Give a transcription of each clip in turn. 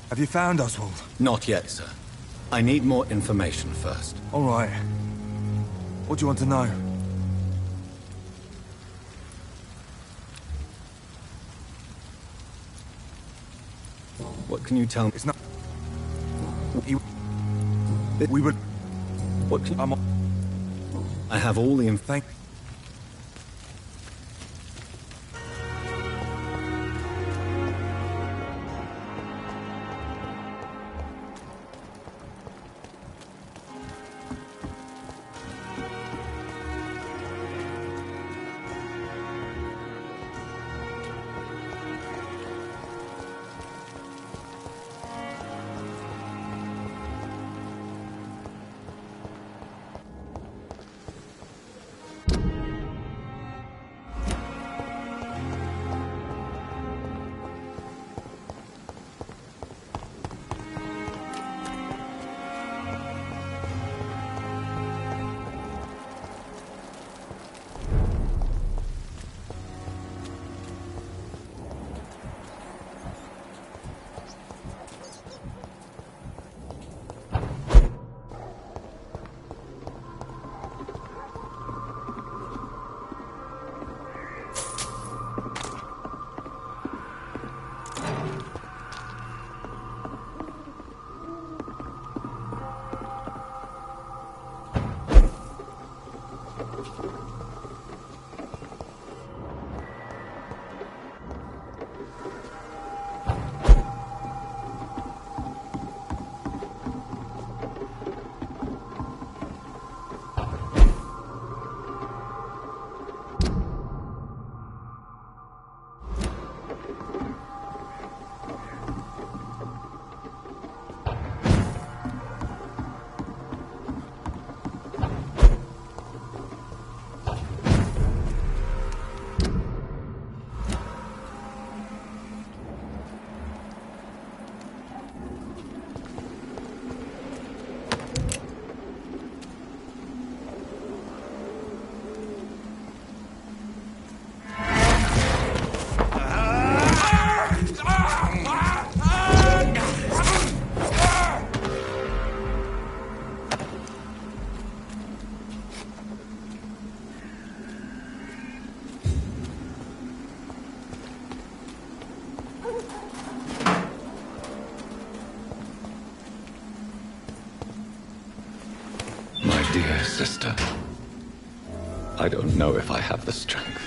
Have you found Oswald? Not yet, sir. I need more information first. All right. What do you want to know? What can you tell me? It's not... We would... What can... I have all the Thank... Dear sister, I don't know if I have the strength.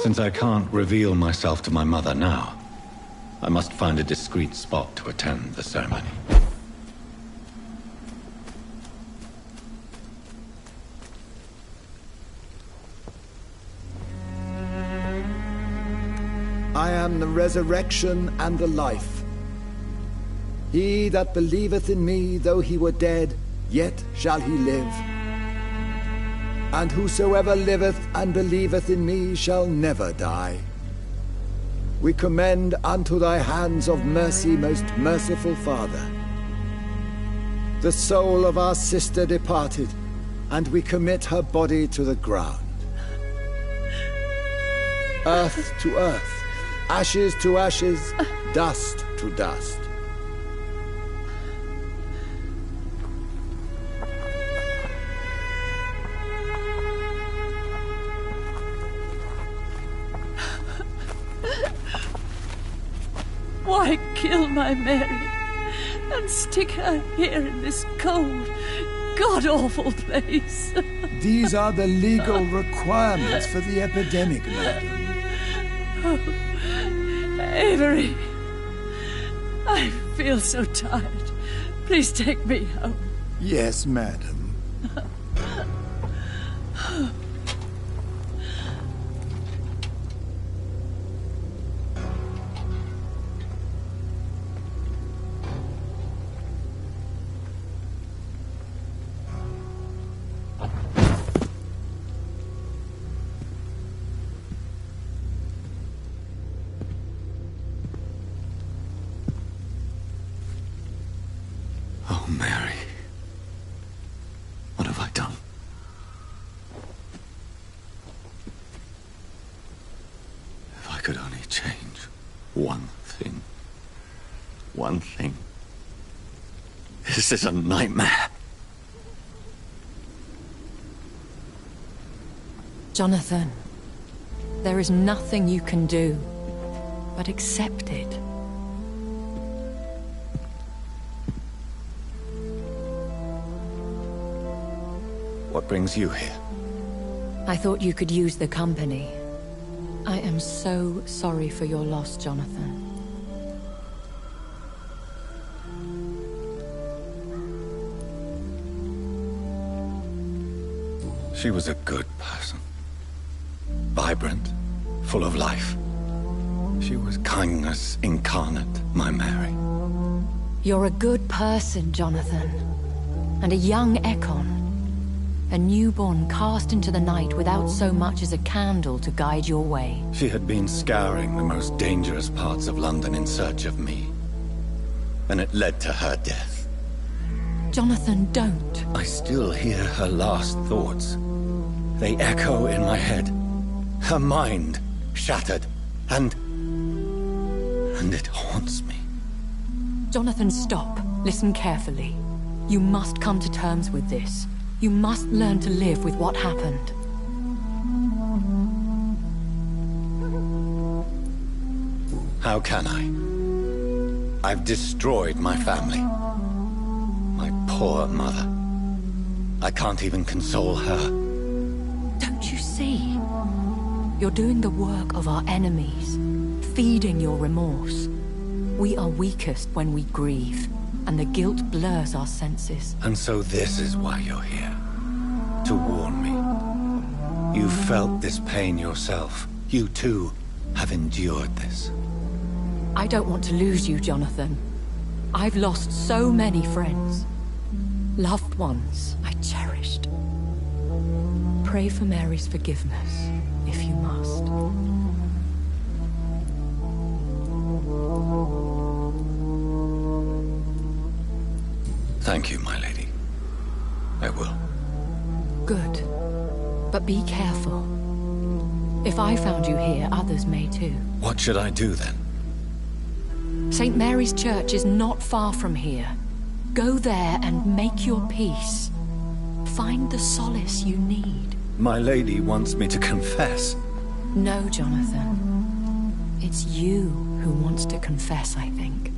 Since I can't reveal myself to my mother now, I must find a discreet spot to attend the ceremony. I am the resurrection and the life. He that believeth in me, though he were dead, yet shall he live. And whosoever liveth and believeth in me shall never die. We commend unto thy hands of mercy, most merciful Father, the soul of our sister departed, and we commit her body to the ground. Earth to earth, ashes to ashes, dust to dust. Why kill my Mary and stick her here in this cold, god-awful place? These are the legal requirements for the epidemic, madam. Oh, Avery, I feel so tired. Please take me home. Yes, madam. Oh, Mary. What have I done? If I could only change one thing. One thing. This is a nightmare. Jonathan, there is nothing you can do but accept it. What brings you here? I thought you could use the company. I am so sorry for your loss, Jonathan. She was a good person. Vibrant, full of life. She was kindness incarnate, my Mary. You're a good person, Jonathan. And a young Ekon. A newborn cast into the night without so much as a candle to guide your way. She had been scouring the most dangerous parts of London in search of me. And it led to her death. Jonathan, don't. I still hear her last thoughts. They echo in my head. Her mind shattered, and it haunts me. Jonathan, stop. Listen carefully. You must come to terms with this. You must learn to live with what happened. How can I? I've destroyed my family. My poor mother. I can't even console her. Don't you see? You're doing the work of our enemies, feeding your remorse. We are weakest when we grieve, and the guilt blurs our senses. And so this is why you're here. To warn me. You felt this pain yourself. You too have endured this. I don't want to lose you, Jonathan. I've lost so many friends. Loved ones I cherished. Pray for Mary's forgiveness, if you must. Thank you, my lady. I will. Good. But be careful. If I found you here, others may too. What should I do then? St. Mary's Church is not far from here. Go there and make your peace. Find the solace you need. My lady wants me to confess. No, Jonathan. It's you who wants to confess, I think.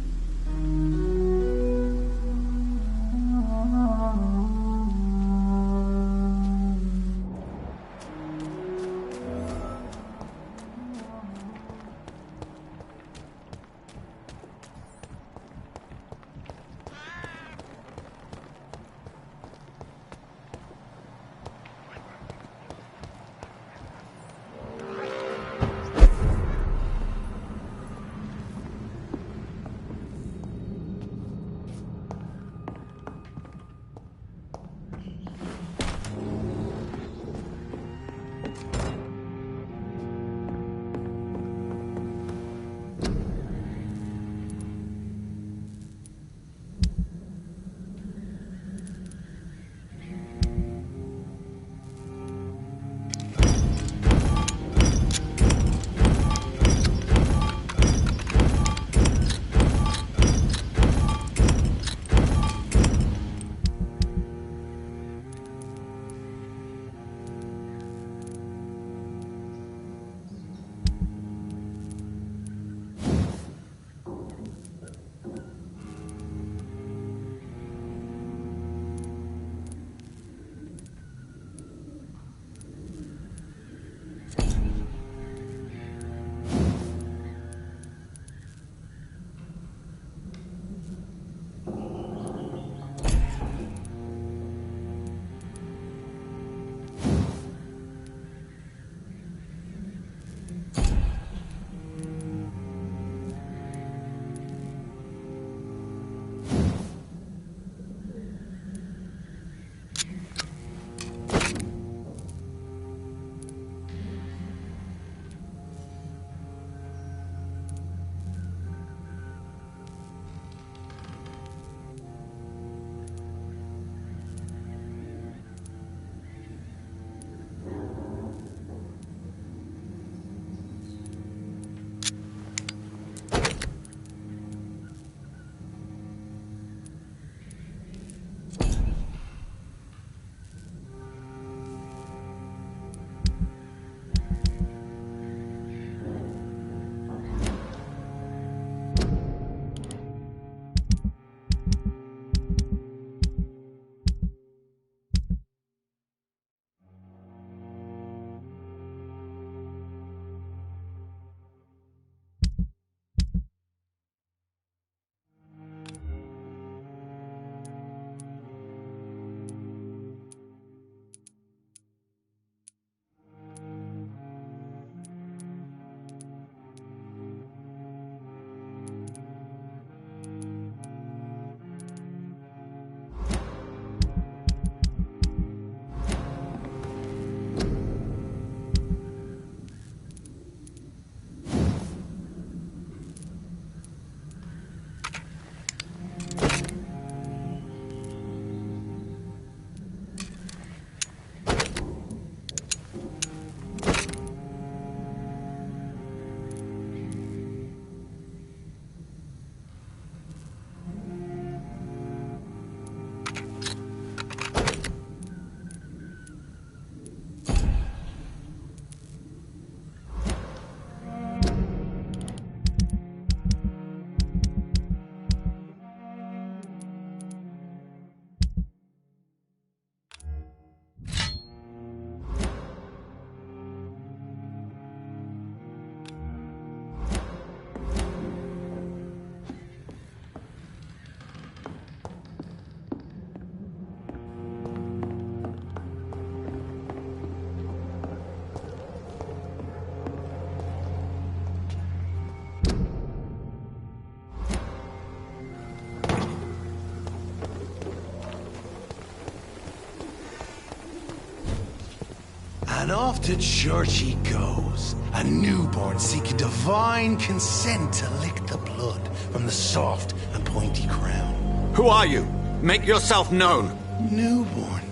And off to church he goes, a newborn seeking divine consent to lick the blood from the soft and pointy crown. Who are you? Make yourself known. Newborn,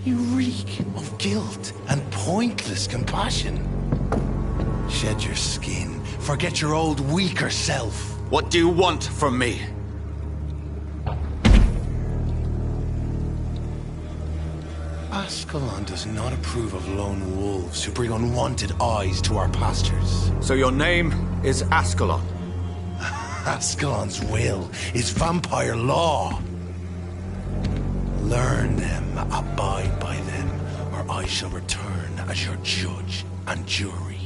you reek of guilt and pointless compassion. Shed your skin, forget your old weaker self. What do you want from me? Ascalon does not approve of lone wolves who bring unwanted eyes to our pastures. So your name is Ascalon? Ascalon's will is vampire law. Learn them, abide by them, or I shall return as your judge and jury.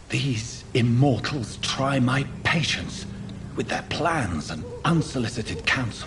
These immortals try my patience with their plans and unsolicited counsel.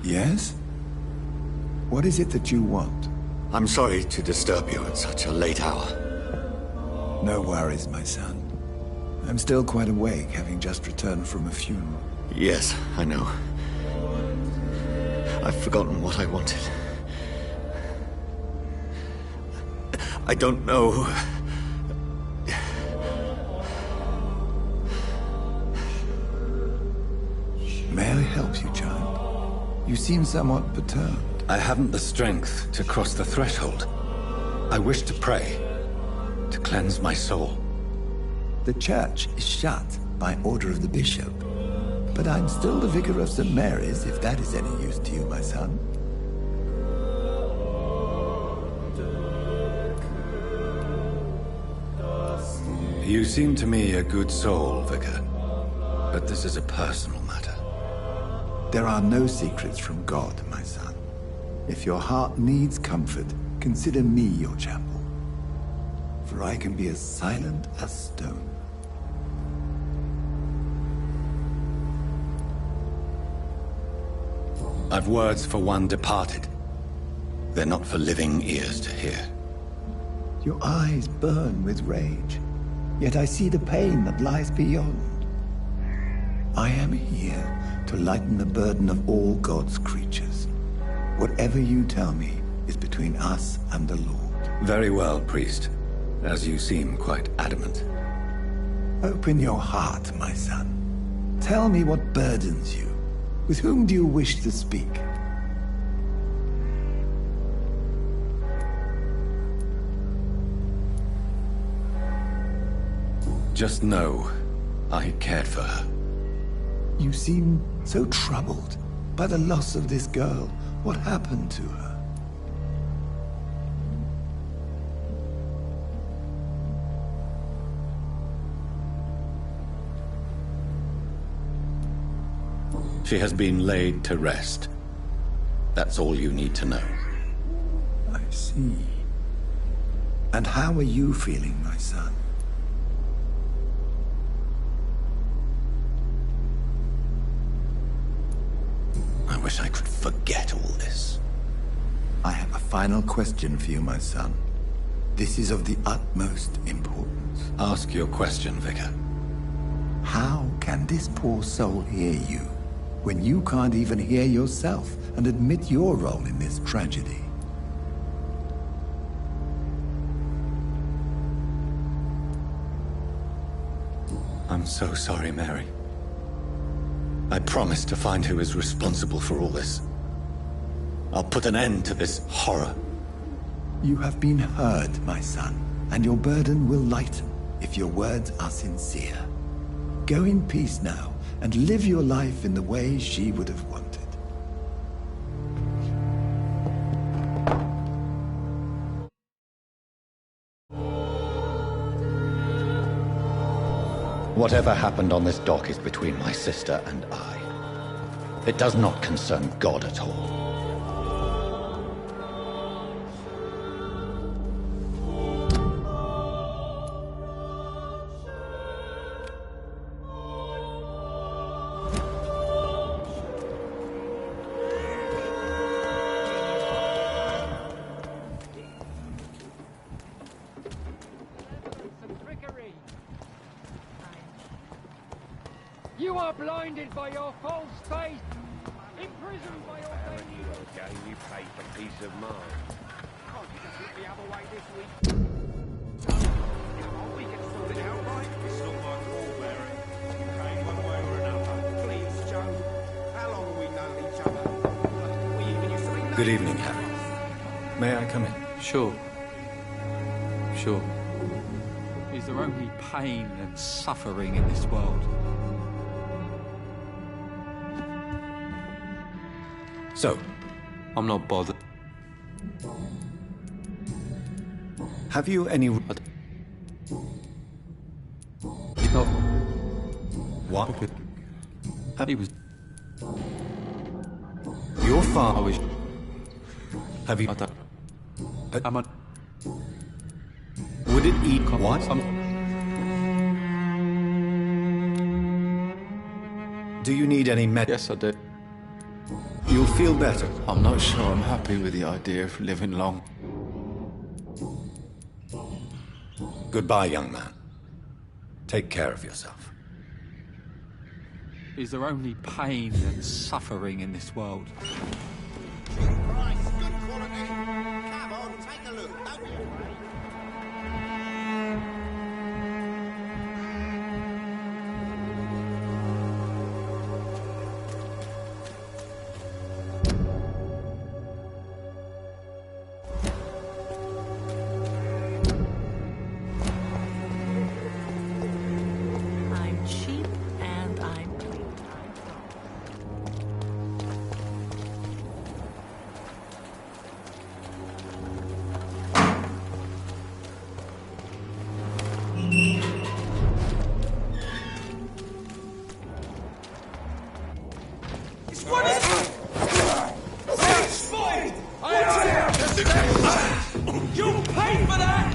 Yes? What is it that you want? I'm sorry to disturb you at such a late hour. No worries, my son. I'm still quite awake, having just returned from a funeral. Yes, I know. I've forgotten what I wanted. I don't know. May I help you, child? You seem somewhat perturbed. I haven't the strength to cross the threshold. I wish to pray, to cleanse my soul. The church is shut by order of the bishop. But I'm still the vicar of St. Mary's, if that is any use to you, my son. You seem to me a good soul, Vicar. But this is a personal matter. There are no secrets from God, my son. If your heart needs comfort, consider me your chapel. For I can be as silent as stone. I've words for one departed. They're not for living ears to hear. Your eyes burn with rage, yet I see the pain that lies beyond. I am here to lighten the burden of all God's creatures. Whatever you tell me is between us and the Lord. Very well, priest, as you seem quite adamant. Open your heart, my son. Tell me what burdens you. With whom do you wish to speak? Just know, I cared for her. You seem so troubled by the loss of this girl. What happened to her? She has been laid to rest. That's all you need to know. I see. And how are you feeling, my son? I wish I could forget all this. I have a final question for you, my son. This is of the utmost importance. Ask your question, Vicar. Can this poor soul hear you when you can't even hear yourself and admit your role in this tragedy? I'm so sorry, Mary. I promise to find who is responsible for all this. I'll put an end to this horror. You have been heard, my son, and your burden will lighten if your words are sincere. Go in peace now, and live your life in the way she would have wanted. Whatever happened on this dock is between my sister and I. It does not concern God at all. You are blinded by your false faith, imprisoned by your daily... Okay, you pay for peace of mind. Can't you just look the other way this week? We can sort it out, right? It's not my call, Mary. You pay one way or another. Please, Joe. How long have we known each other? We even used to be... Good evening, Harry. May I come in? Sure. Sure. Is there only pain and suffering in this world? So, I'm not bothered. have you any... No. What? He was... Your I father... was... Have you... I don't... I'm a... Would it eat... What? Do you need any med... Yes, I do. You'll feel better. I'm not sure I'm happy with the idea of living long. Goodbye, young man. Take care of yourself. Is there only pain and suffering in this world? Price, good quality. Come on, take a look, don't you? I'm cheap and I'm clean. You'll pay for that!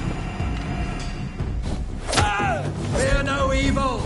Fear no evil!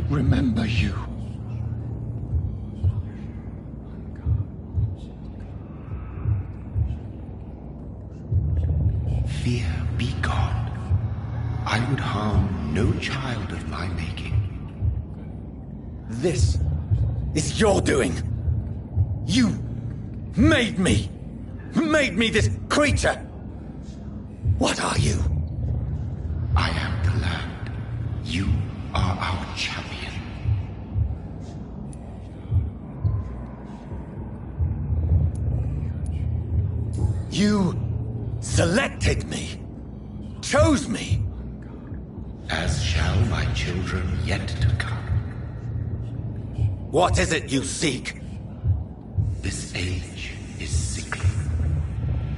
remember you. Fear be gone. I would harm no child of my making. This is your doing. You made me. Made me this creature. What are you? I am the land. You are our champion. You selected me. Chose me. As shall my children yet to come. What is it you seek? This age is sickly.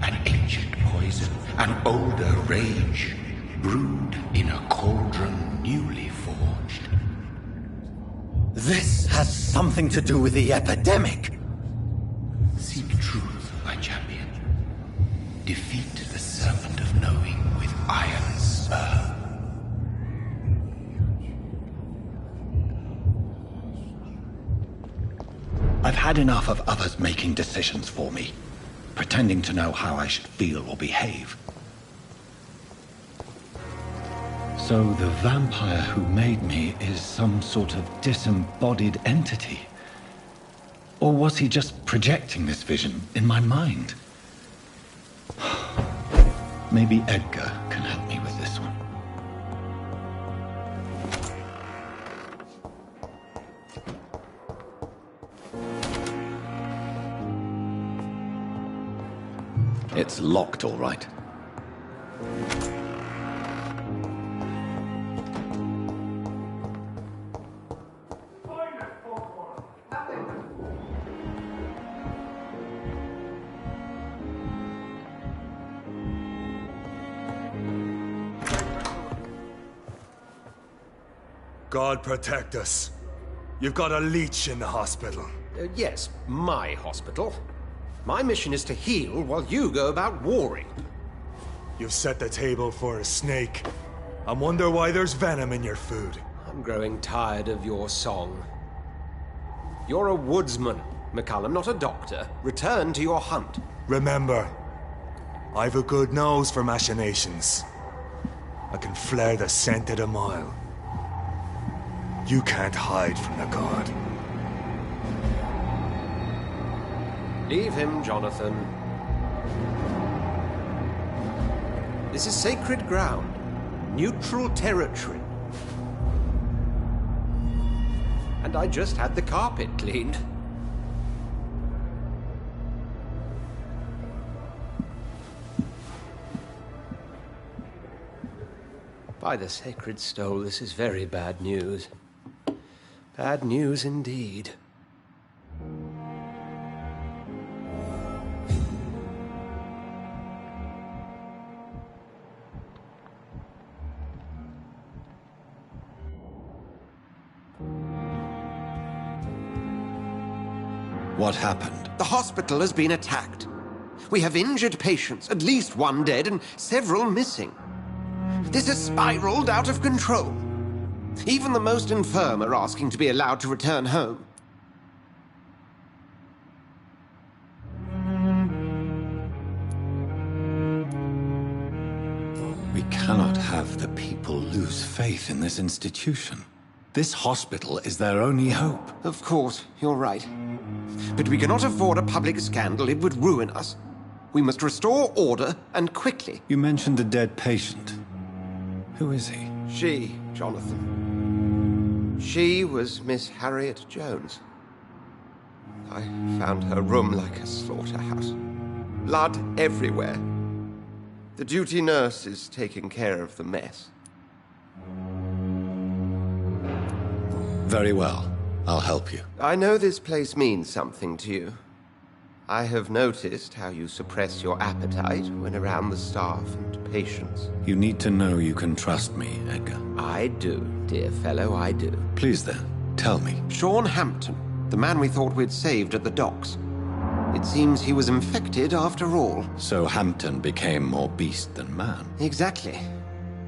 An ancient poison, an older rage, brewed in a cauldron newly forged. This has something to do with the epidemic. Seek truth, my champion. Defeat the serpent of knowing with iron spur. I've had enough of others making decisions for me, pretending to know how I should feel or behave. So the vampire who made me is some sort of disembodied entity? Or was he just projecting this vision in my mind? Maybe Edgar can help me with this one. It's locked, all right. God protect us. You've got a leech in the hospital. Yes, my hospital. My mission is to heal while you go about warring. You've set the table for a snake. I wonder why there's venom in your food. I'm growing tired of your song. You're a woodsman, McCallum, not a doctor. Return to your hunt. Remember, I've a good nose for machinations. I can flare the scent at a mile. You can't hide from the god. Leave him, Jonathan. This is sacred ground. Neutral territory. And I just had the carpet cleaned. By the sacred stole, this is very bad news. Bad news indeed. What happened? The hospital has been attacked. We have injured patients, at least one dead and several missing. This has spiraled out of control. Even the most infirm are asking to be allowed to return home. We cannot have the people lose faith in this institution. This hospital is their only hope. Of course, you're right. But we cannot afford a public scandal. It would ruin us. We must restore order, and quickly. You mentioned a dead patient. Who is he? She, Jonathan. She was Miss Harriet Jones. I found her room like a slaughterhouse. Blood everywhere. The duty nurse is taking care of the mess. Very well. I'll help you. I know this place means something to you. I have noticed how you suppress your appetite when around the staff and patients. You need to know you can trust me, Edgar. I do, dear fellow, I do. Please then, tell me. Sean Hampton, the man we thought we'd saved at the docks. It seems he was infected after all. So Hampton became more beast than man. Exactly.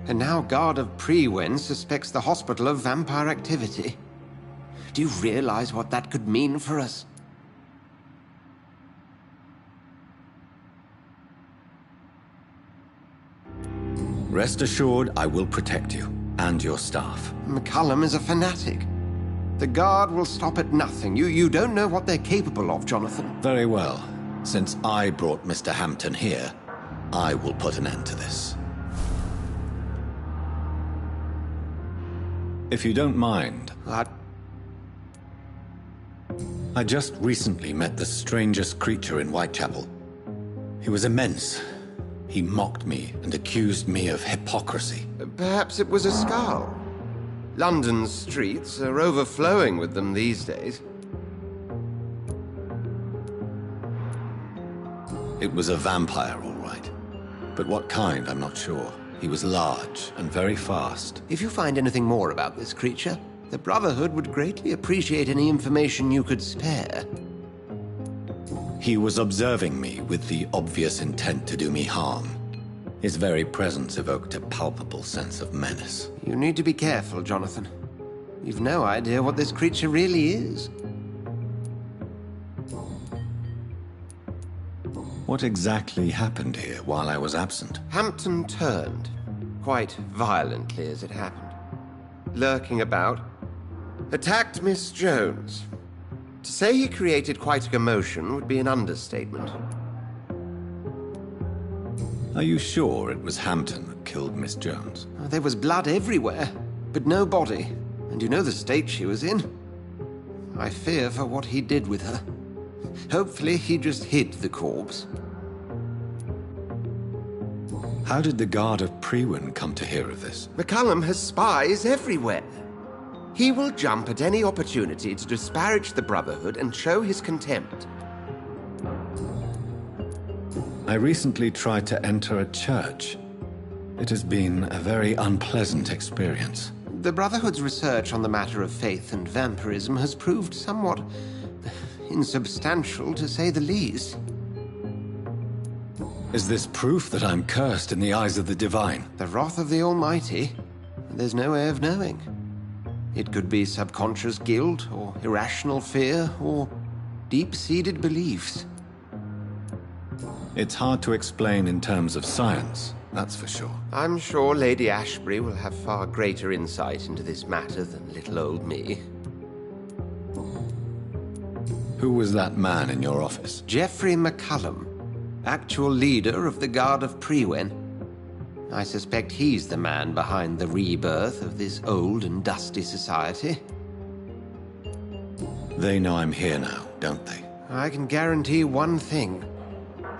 And now Guard of Prewen suspects the hospital of vampire activity. Do you realize what that could mean for us? Rest assured, I will protect you and your staff. McCullum is a fanatic. The Guard will stop at nothing. You don't know what they're capable of, Jonathan. Very well. Since I brought Mr. Hampton here, I will put an end to this. If you don't mind... What? I just recently met the strangest creature in Whitechapel. He was immense. He mocked me and accused me of hypocrisy. Perhaps it was a skull. London's streets are overflowing with them these days. It was a vampire, all right. But what kind, I'm not sure. He was large and very fast. If you find anything more about this creature, the Brotherhood would greatly appreciate any information you could spare. He was observing me with the obvious intent to do me harm. His very presence evoked a palpable sense of menace. You need to be careful, Jonathan. You've no idea what this creature really is. What exactly happened here while I was absent? Hampton turned, quite violently as it happened. Lurking about, attacked Miss Jones. To say he created quite a commotion would be an understatement. Are you sure it was Hampton that killed Miss Jones? There was blood everywhere, but no body. And you know the state she was in. I fear for what he did with her. Hopefully he just hid the corpse. How did the Guard of Priwen come to hear of this? McCullum has spies everywhere. He will jump at any opportunity to disparage the Brotherhood and show his contempt. I recently tried to enter a church. It has been a very unpleasant experience. The Brotherhood's research on the matter of faith and vampirism has proved somewhat insubstantial, to say the least. Is this proof that I'm cursed in the eyes of the divine? The wrath of the Almighty? There's no way of knowing. It could be subconscious guilt, or irrational fear, or deep-seated beliefs. It's hard to explain in terms of science, that's for sure. I'm sure Lady Ashbury will have far greater insight into this matter than little old me. Who was that man in your office? Geoffrey McCullum, actual leader of the Guard of Priwen. I suspect he's the man behind the rebirth of this old and dusty society. They know I'm here now, don't they? I can guarantee one thing.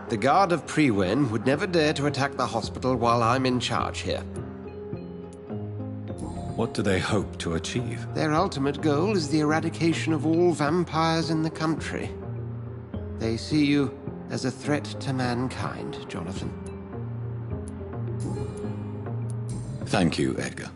The Guard of Priwen would never dare to attack the hospital while I'm in charge here. What do they hope to achieve? Their ultimate goal is the eradication of all vampires in the country. They see you as a threat to mankind, Jonathan. Thank you, Edgar.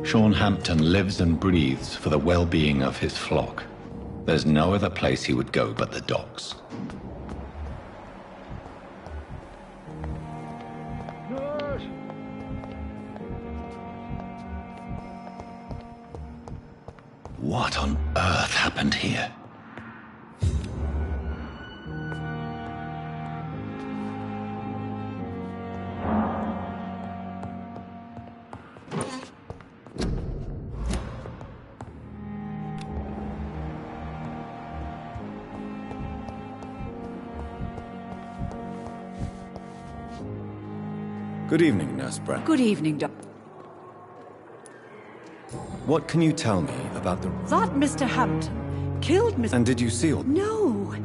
Sean Hampton lives and breathes for the well-being of his flock. There's no other place he would go but the docks. What on earth happened here? Good evening, Nurse Brent. Good evening, Doctor. What can you tell me about the... That Mr. Hampton killed Miss... And did you see all... No.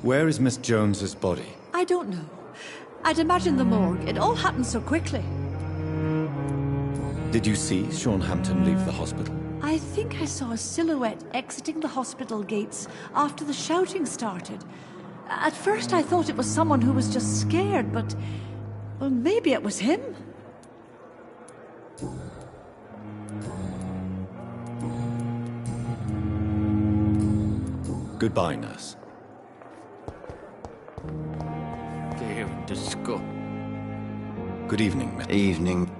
Where is Miss Jones's body? I don't know. I'd imagine the morgue. It all happened so quickly. Did you see Sean Hampton leave the hospital? I think I saw a silhouette exiting the hospital gates after the shouting started. At first I thought it was someone who was just scared, but... well, maybe it was him. Goodbye, nurse. Fear and disgust. Good evening, Miss. Evening.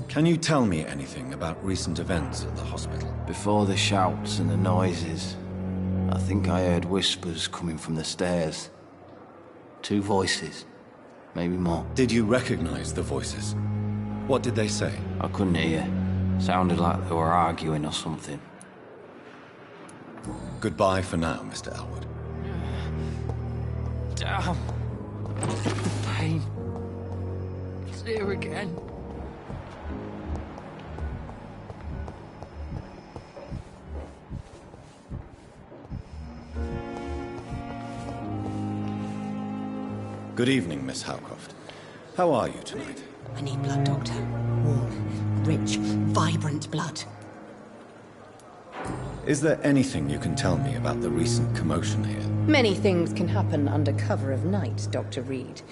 Can you tell me anything about recent events at the hospital? Before the shouts and the noises, I think I heard whispers coming from the stairs. 2 voices, maybe more. Did you recognize the voices? What did they say? I couldn't hear. Sounded like they were arguing or something. Goodbye for now, Mr. Elwood. Damn. The pain. It's here again. Good evening, Miss Howcroft. How are you tonight? I need blood, Doctor. Warm, rich, vibrant blood. Is there anything you can tell me about the recent commotion here? Many things can happen under cover of night, Dr. Reed.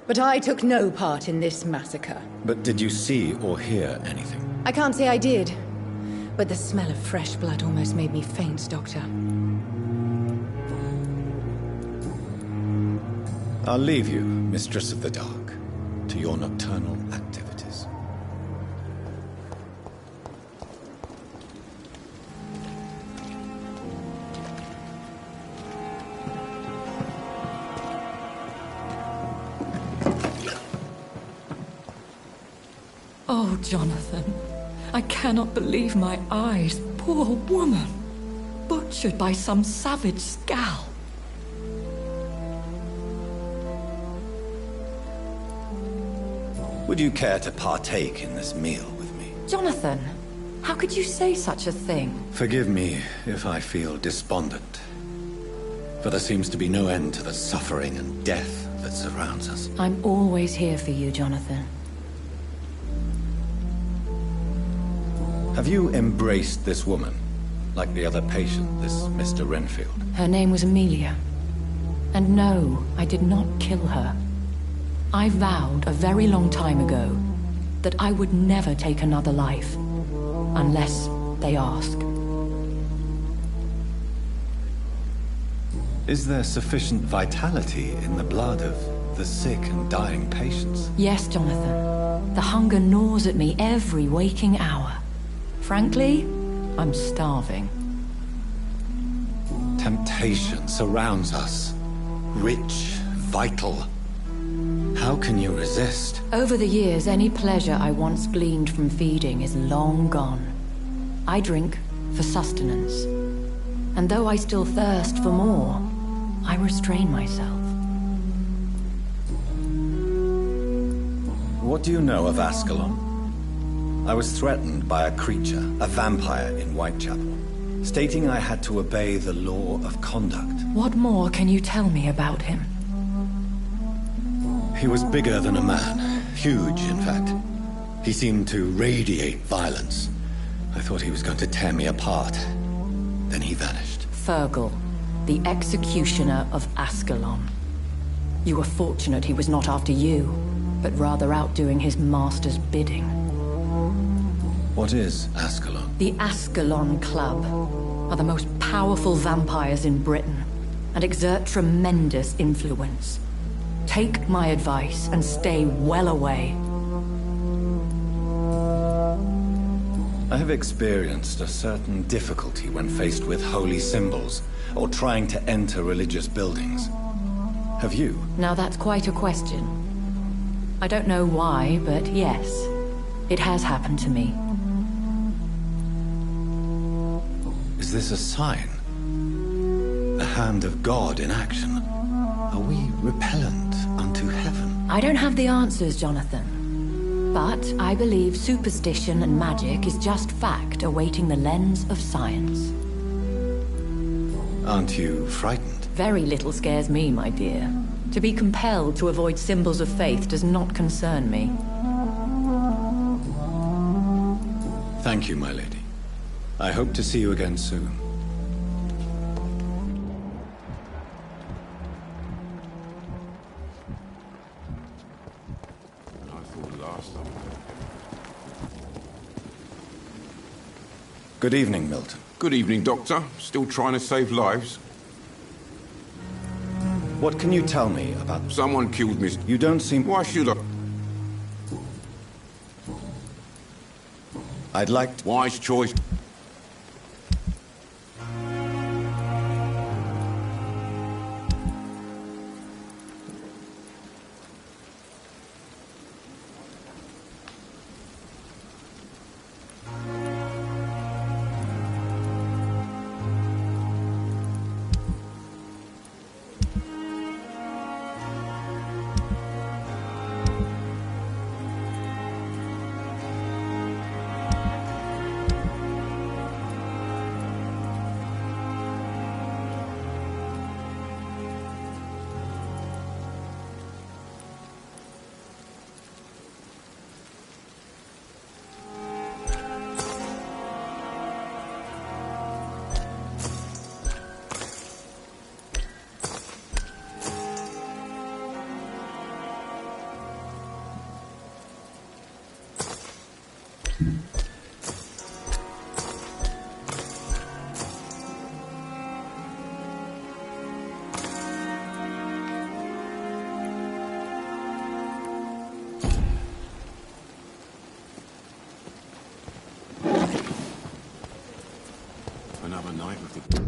But I took no part in this massacre. But did you see or hear anything? I can't say I did. But the smell of fresh blood almost made me faint, Doctor. I'll leave you, Mistress of the Dark, to your nocturnal activities. Oh, Jonathan. I cannot believe my eyes. Poor woman. Butchered by some savage scowl. Would you care to partake in this meal with me? Jonathan, how could you say such a thing? Forgive me if I feel despondent. For there seems to be no end to the suffering and death that surrounds us. I'm always here for you, Jonathan. Have you embraced this woman? Like the other patient, this Mr. Renfield? Her name was Amelia. And no, I did not kill her. I vowed a very long time ago that I would never take another life, unless they ask. Is there sufficient vitality in the blood of the sick and dying patients? Yes, Jonathan. The hunger gnaws at me every waking hour. Frankly, I'm starving. Temptation surrounds us. Rich, vital. How can you resist? Over the years, any pleasure I once gleaned from feeding is long gone. I drink for sustenance. And though I still thirst for more, I restrain myself. What do you know of Ascalon? I was threatened by a creature, a vampire in Whitechapel, stating I had to obey the law of conduct. What more can you tell me about him? He was bigger than a man. Huge, in fact. He seemed to radiate violence. I thought he was going to tear me apart. Then he vanished. Fergal, the executioner of Ascalon. You were fortunate he was not after you, but rather out doing his master's bidding. What is Ascalon? The Ascalon Club are the most powerful vampires in Britain and exert tremendous influence. Take my advice and stay well away. I have experienced a certain difficulty when faced with holy symbols or trying to enter religious buildings. Have you? Now that's quite a question. I don't know why, but yes, it has happened to me. Is this a sign? The hand of God in action? Are we repellent unto heaven? I don't have the answers, Jonathan. But I believe superstition and magic is just fact awaiting the lens of science. Aren't you frightened? Very little scares me, my dear. To be compelled to avoid symbols of faith does not concern me. Thank you, my lady. I hope to see you again soon. Good evening, Milton. Good evening, Doctor. Still trying to save lives? What can you tell me about... Someone killed Miss... You don't seem... Why should I? I'd like to... Wise choice. Another night with the...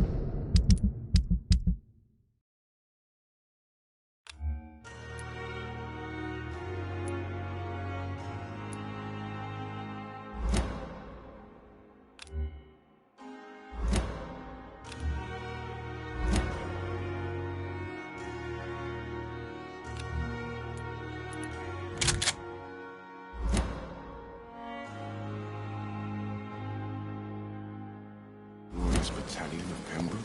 Battalion of Pembroke.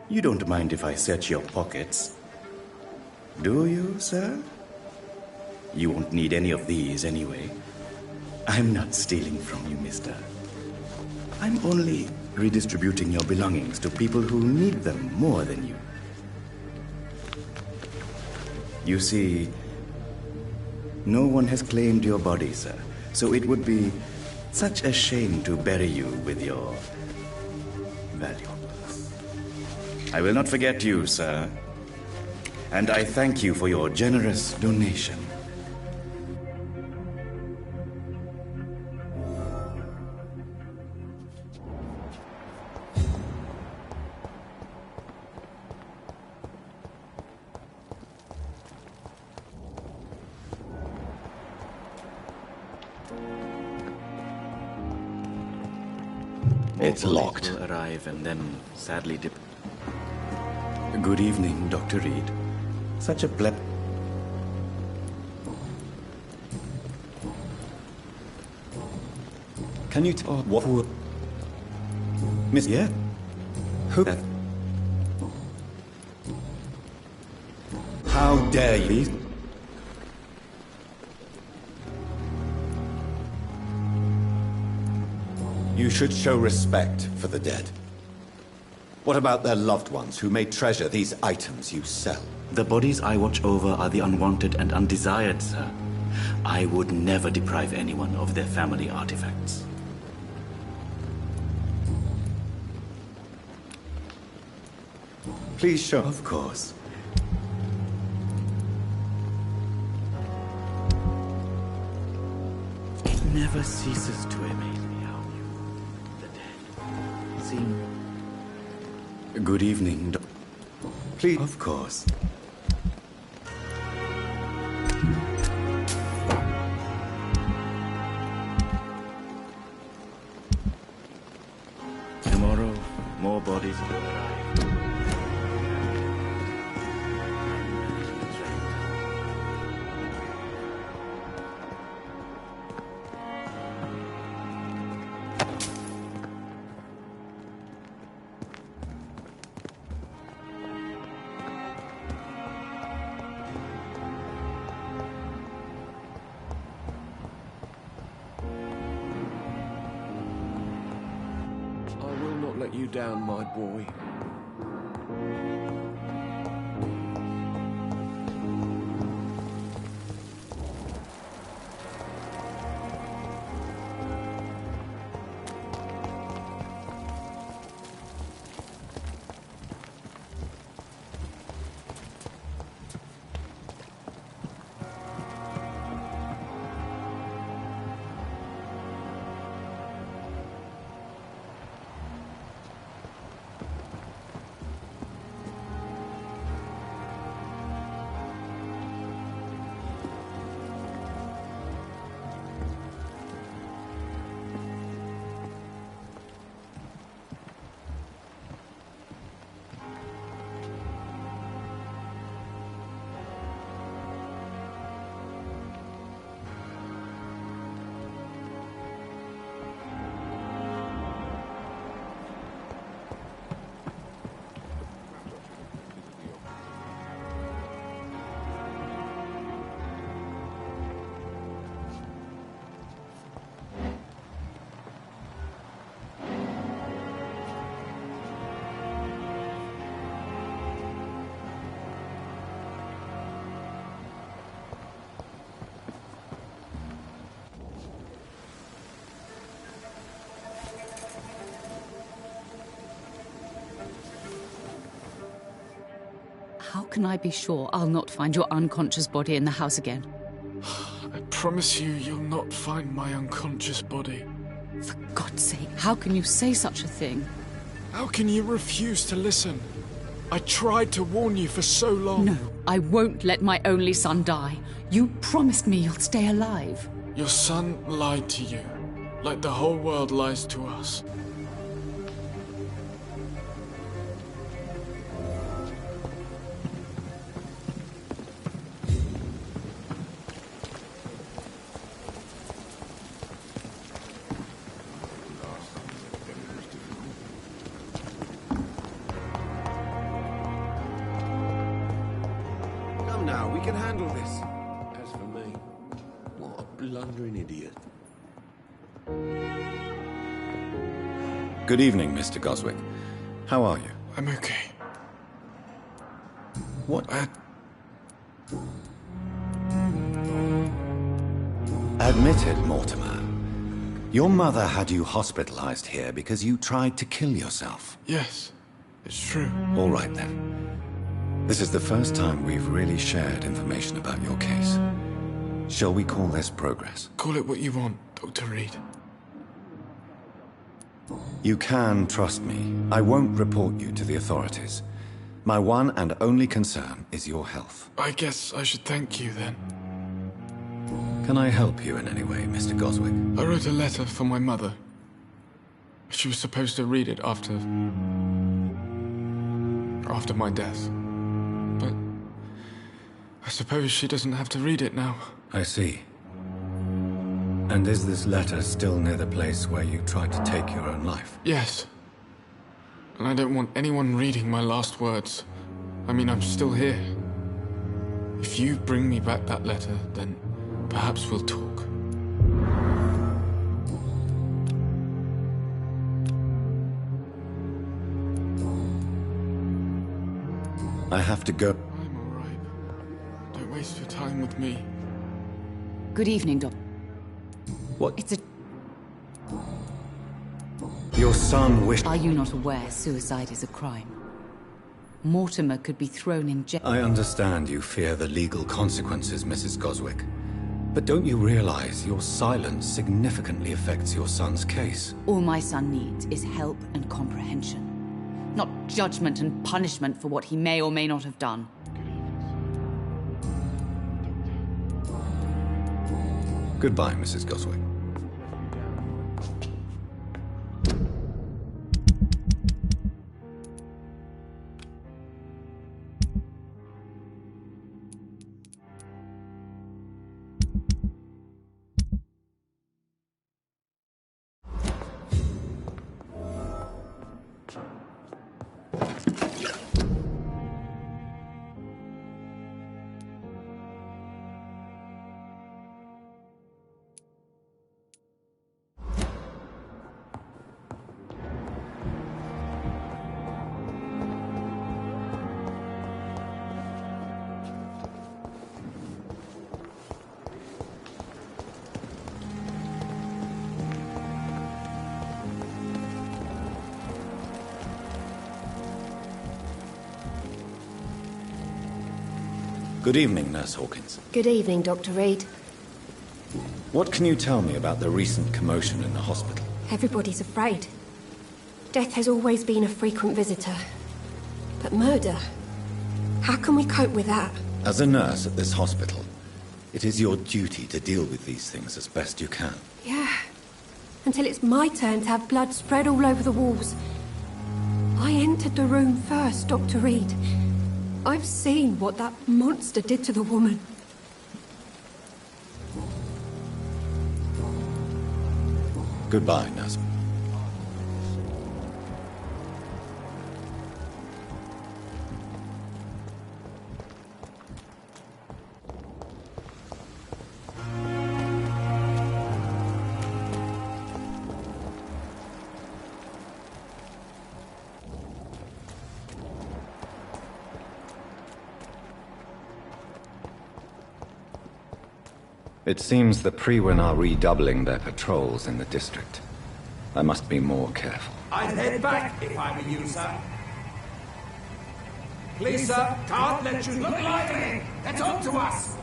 You don't mind if I search your pockets, do you, sir? You won't need any of these anyway. I'm not stealing from you, mister. I'm only redistributing your belongings to people who need them more than you. You see, no one has claimed your body, sir, so it would be such a shame to bury you with your valuables. I will not forget you, sir. And I thank you for your generous donation. It's locked. Will arrive and then sadly dip. Good evening, Dr. Reed. Such a pleb. Can you tell what would... Miss... Yeah? Who... How dare you? You should show respect for the dead. What about their loved ones who may treasure these items you sell? The bodies I watch over are the unwanted and undesired, sir. I would never deprive anyone of their family artifacts. Please show. Of course. It never ceases to amaze me how you, the dead, seem... Good evening, Please. Of course. Tomorrow, more bodies will arrive. you down, my boy. How can I be sure I'll not find your unconscious body in the house again? I promise you'll not find my unconscious body. For God's sake, how can you say such a thing? How can you refuse to listen? I tried to warn you for so long. No, I won't let my only son die. You promised me you'll stay alive. Your son lied to you, like the whole world lies to us. Now, we can handle this. As for me, what a blundering idiot. Good evening, Mr. Goswick. How are you? I'm okay. What? Admit it, Mortimer. Your mother had you hospitalized here because you tried to kill yourself. Yes, it's true. All right, then. This is the first time we've really shared information about your case. Shall we call this progress? Call it what you want, Dr. Reed. You can trust me. I won't report you to the authorities. My one and only concern is your health. I guess I should thank you, then. Can I help you in any way, Mr. Goswick? I wrote a letter for my mother. She was supposed to read it after my death. But I suppose she doesn't have to read it now. I see. And is this letter still near the place where you tried to take your own life? Yes. And I don't want anyone reading my last words. I mean, I'm still here. If you bring me back that letter, then perhaps we'll talk. I have to go. I'm all right. Don't waste your time with me. Good evening, Doc. What? It's a... Your son wished... Are you not aware suicide is a crime? Mortimer could be thrown in jail. I understand you fear the legal consequences, Mrs. Goswick. But don't you realize your silence significantly affects your son's case? All my son needs is help and comprehension. Not judgment and punishment for what he may or may not have done. Goodbye, Mrs. Goswick. Good evening, Nurse Hawkins. Good evening, Dr. Reed. What can you tell me about the recent commotion in the hospital? Everybody's afraid. Death has always been a frequent visitor. But murder? How can we cope with that? As a nurse at this hospital, it is your duty to deal with these things as best you can. Yeah. Until it's my turn to have blood spread all over the walls. I entered the room first, Dr. Reed. I've seen what that monster did to the woman. Goodbye, Nurse. It seems the Priwen are redoubling their patrols in the district. I must be more careful. I'd head back if I were you, sir. Please, sir, can't let you look like it. That's up to us.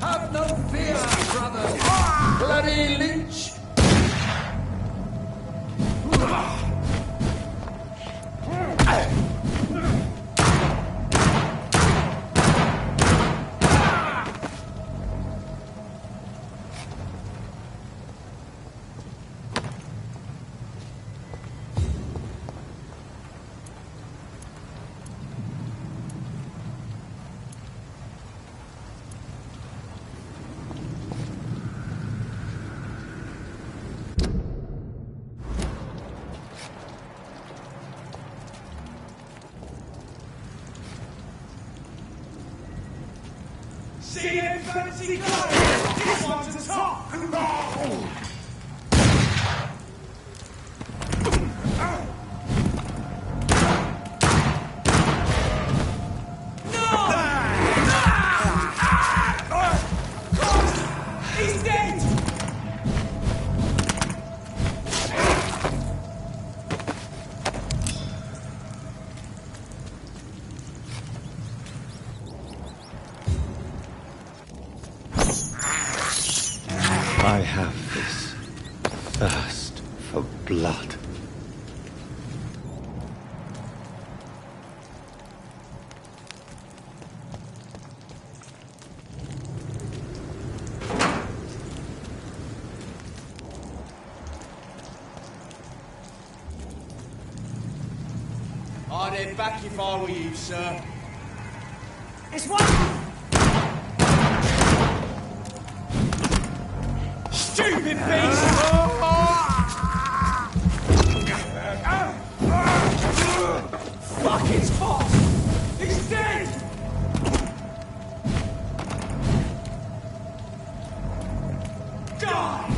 Have no fear, brother. Bloody lynch. See it, fancy guy! This one's a top! He's dead! I have this thirst for blood. I'd head back if I were you, sir. It's one! Stupid beast! Fuck, it's hot! He's dead! Die!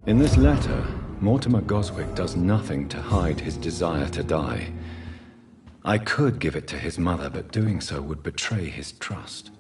In this letter, Mortimer Goswick does nothing to hide his desire to die. I could give it to his mother, but doing so would betray his trust.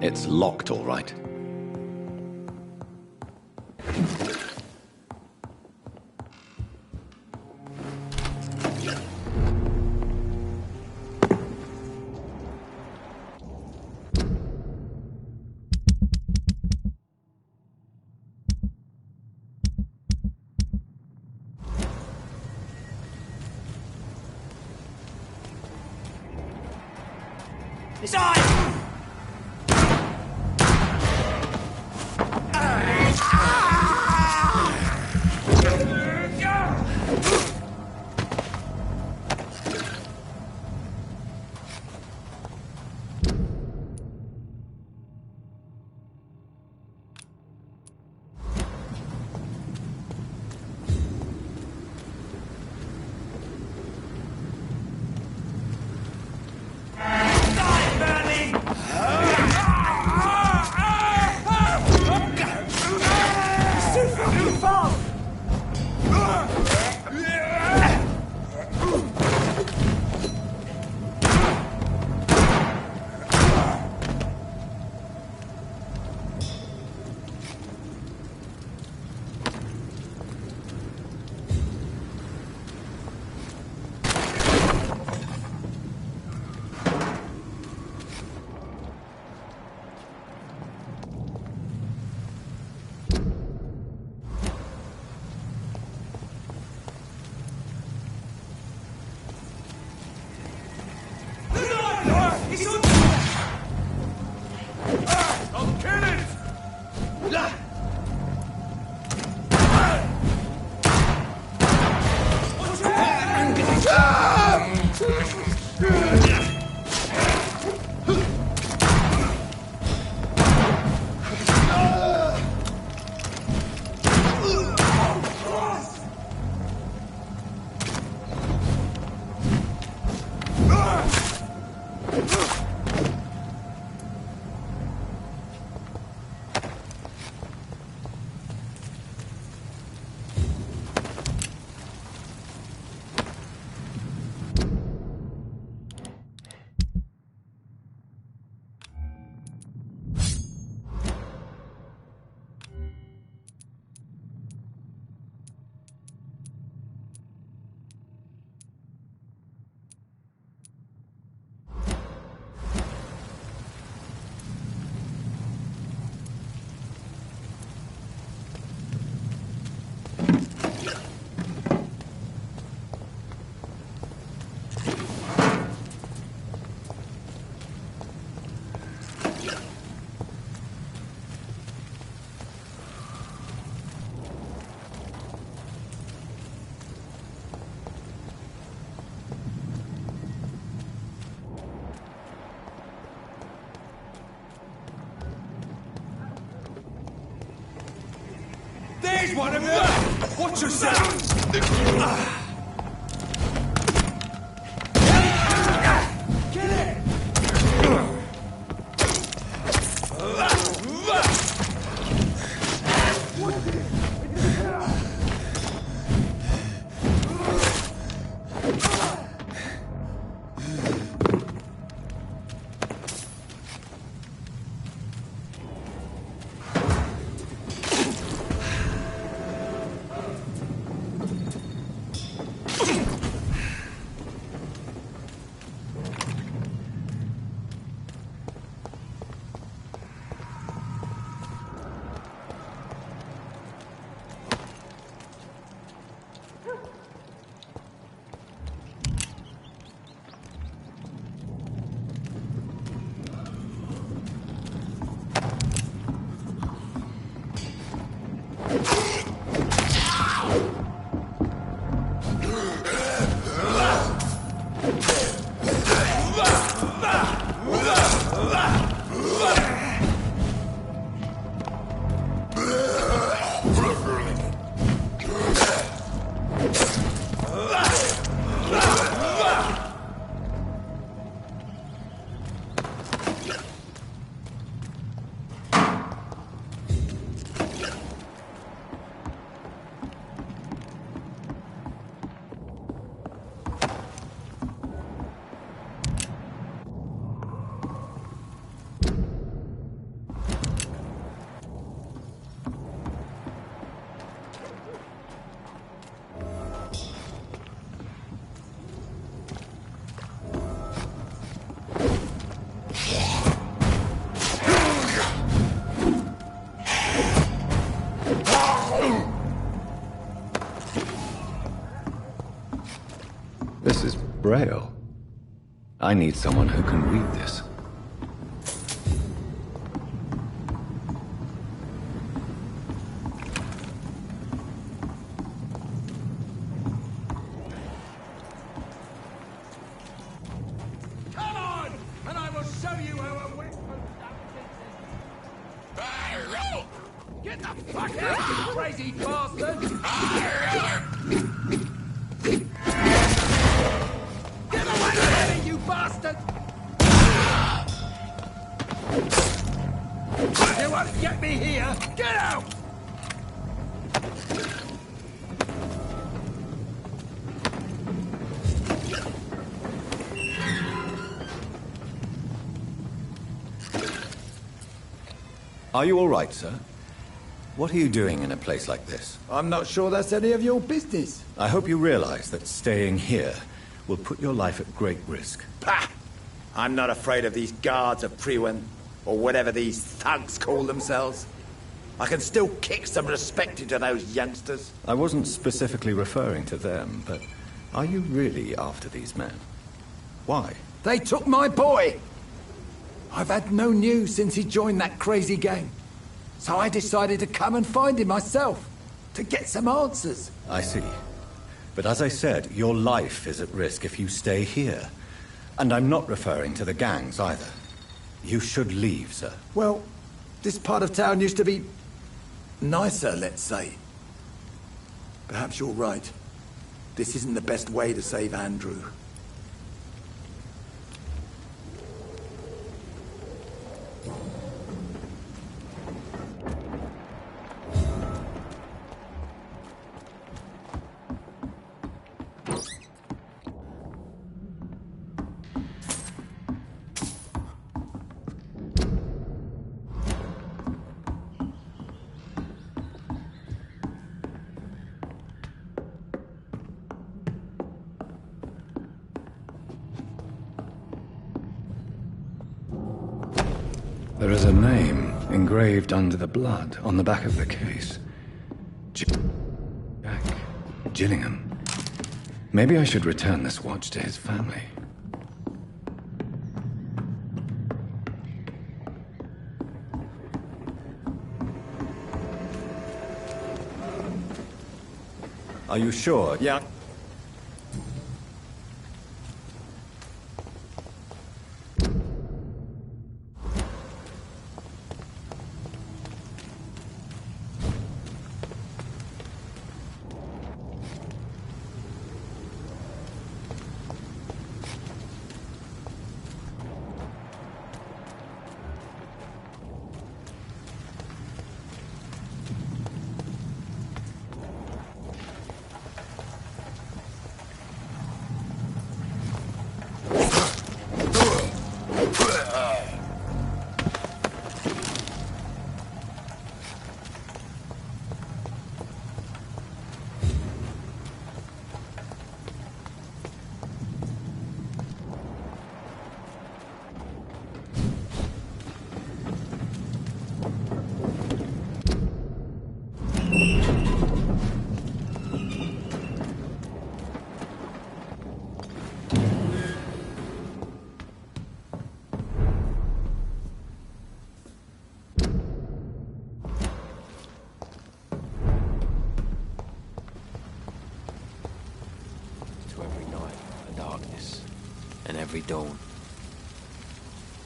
It's locked, all right. It's on! There's one of them! Watch yourself! Get it! Braille. I need someone who can read this. Come on, and I will show you how a weapon Get the fuck out, you crazy bastard! Get away from me, you bastard! You won't get me here! Get out! Are you all right, sir? What are you doing in a place like this? I'm not sure that's any of your business. I hope you realize that staying here will put your life at great risk. Pah! I'm not afraid of these guards of Priwen, or whatever these thugs call themselves. I can still kick some respect into those youngsters. I wasn't specifically referring to them, but are you really after these men? Why? They took my boy! I've had no news since he joined that crazy gang. So I decided to come and find him myself, to get some answers. I see. But as I said, your life is at risk if you stay here. And I'm not referring to the gangs either. You should leave, sir. Well, this part of town used to be nicer, let's say. Perhaps you're right. This isn't the best way to save Andrew. There is a name engraved under the blood on the back of the case. Jack Gillingham. Maybe I should return this watch to his family. Are you sure? Yeah. Every dawn.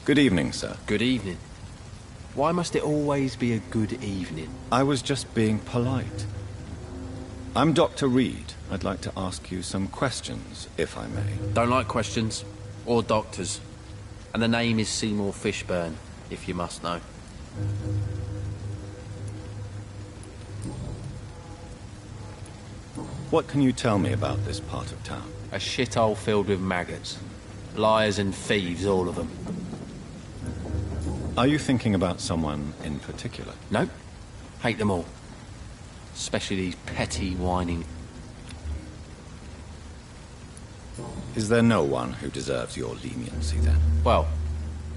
Good evening, sir. Good evening. Why must it always be a good evening? I was just being polite. I'm Dr. Reed. I'd like to ask you some questions, if I may. Don't like questions. Or doctors. And the name is Seymour Fishburne, if you must know. What can you tell me about this part of town? A shithole filled with maggots. Liars and thieves, all of them. Are you thinking about someone in particular? Nope. Hate them all. Especially these petty, whining... Is there no one who deserves your leniency, then? Well,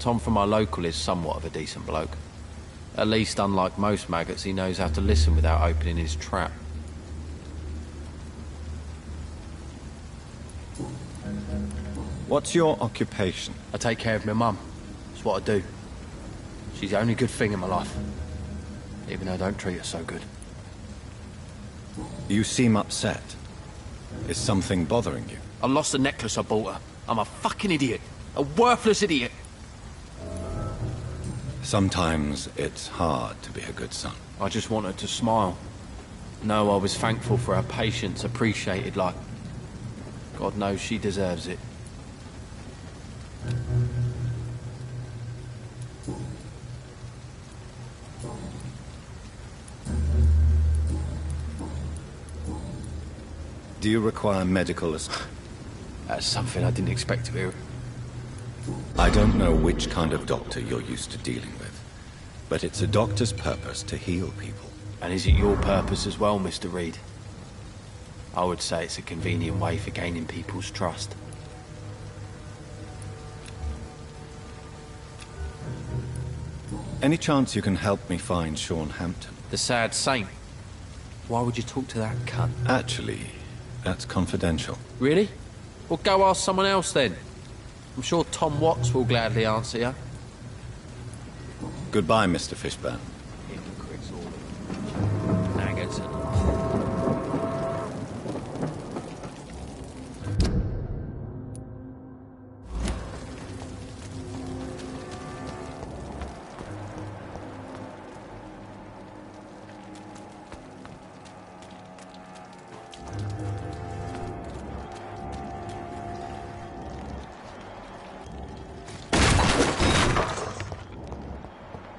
Tom from our local is somewhat of a decent bloke. At least, unlike most maggots, he knows how to listen without opening his trap. What's your occupation? I take care of my mum. It's what I do. She's the only good thing in my life. Even though I don't treat her so good. You seem upset. Is something bothering you? I lost the necklace I bought her. I'm a fucking idiot. A worthless idiot. Sometimes it's hard to be a good son. I just want her to smile. No, I was thankful for her patience, appreciated like... God knows she deserves it. Do you require medical assistance? That's something I didn't expect to hear. I don't know which kind of doctor you're used to dealing with, but it's a doctor's purpose to heal people. And is it your purpose as well, Mr. Reed? I would say it's a convenient way for gaining people's trust. Any chance you can help me find Sean Hampton? The sad saint. Why would you talk to that cunt? Actually, that's confidential. Really? Well, go ask someone else then. I'm sure Tom Watts will gladly answer you. Goodbye, Mr. Fishburne.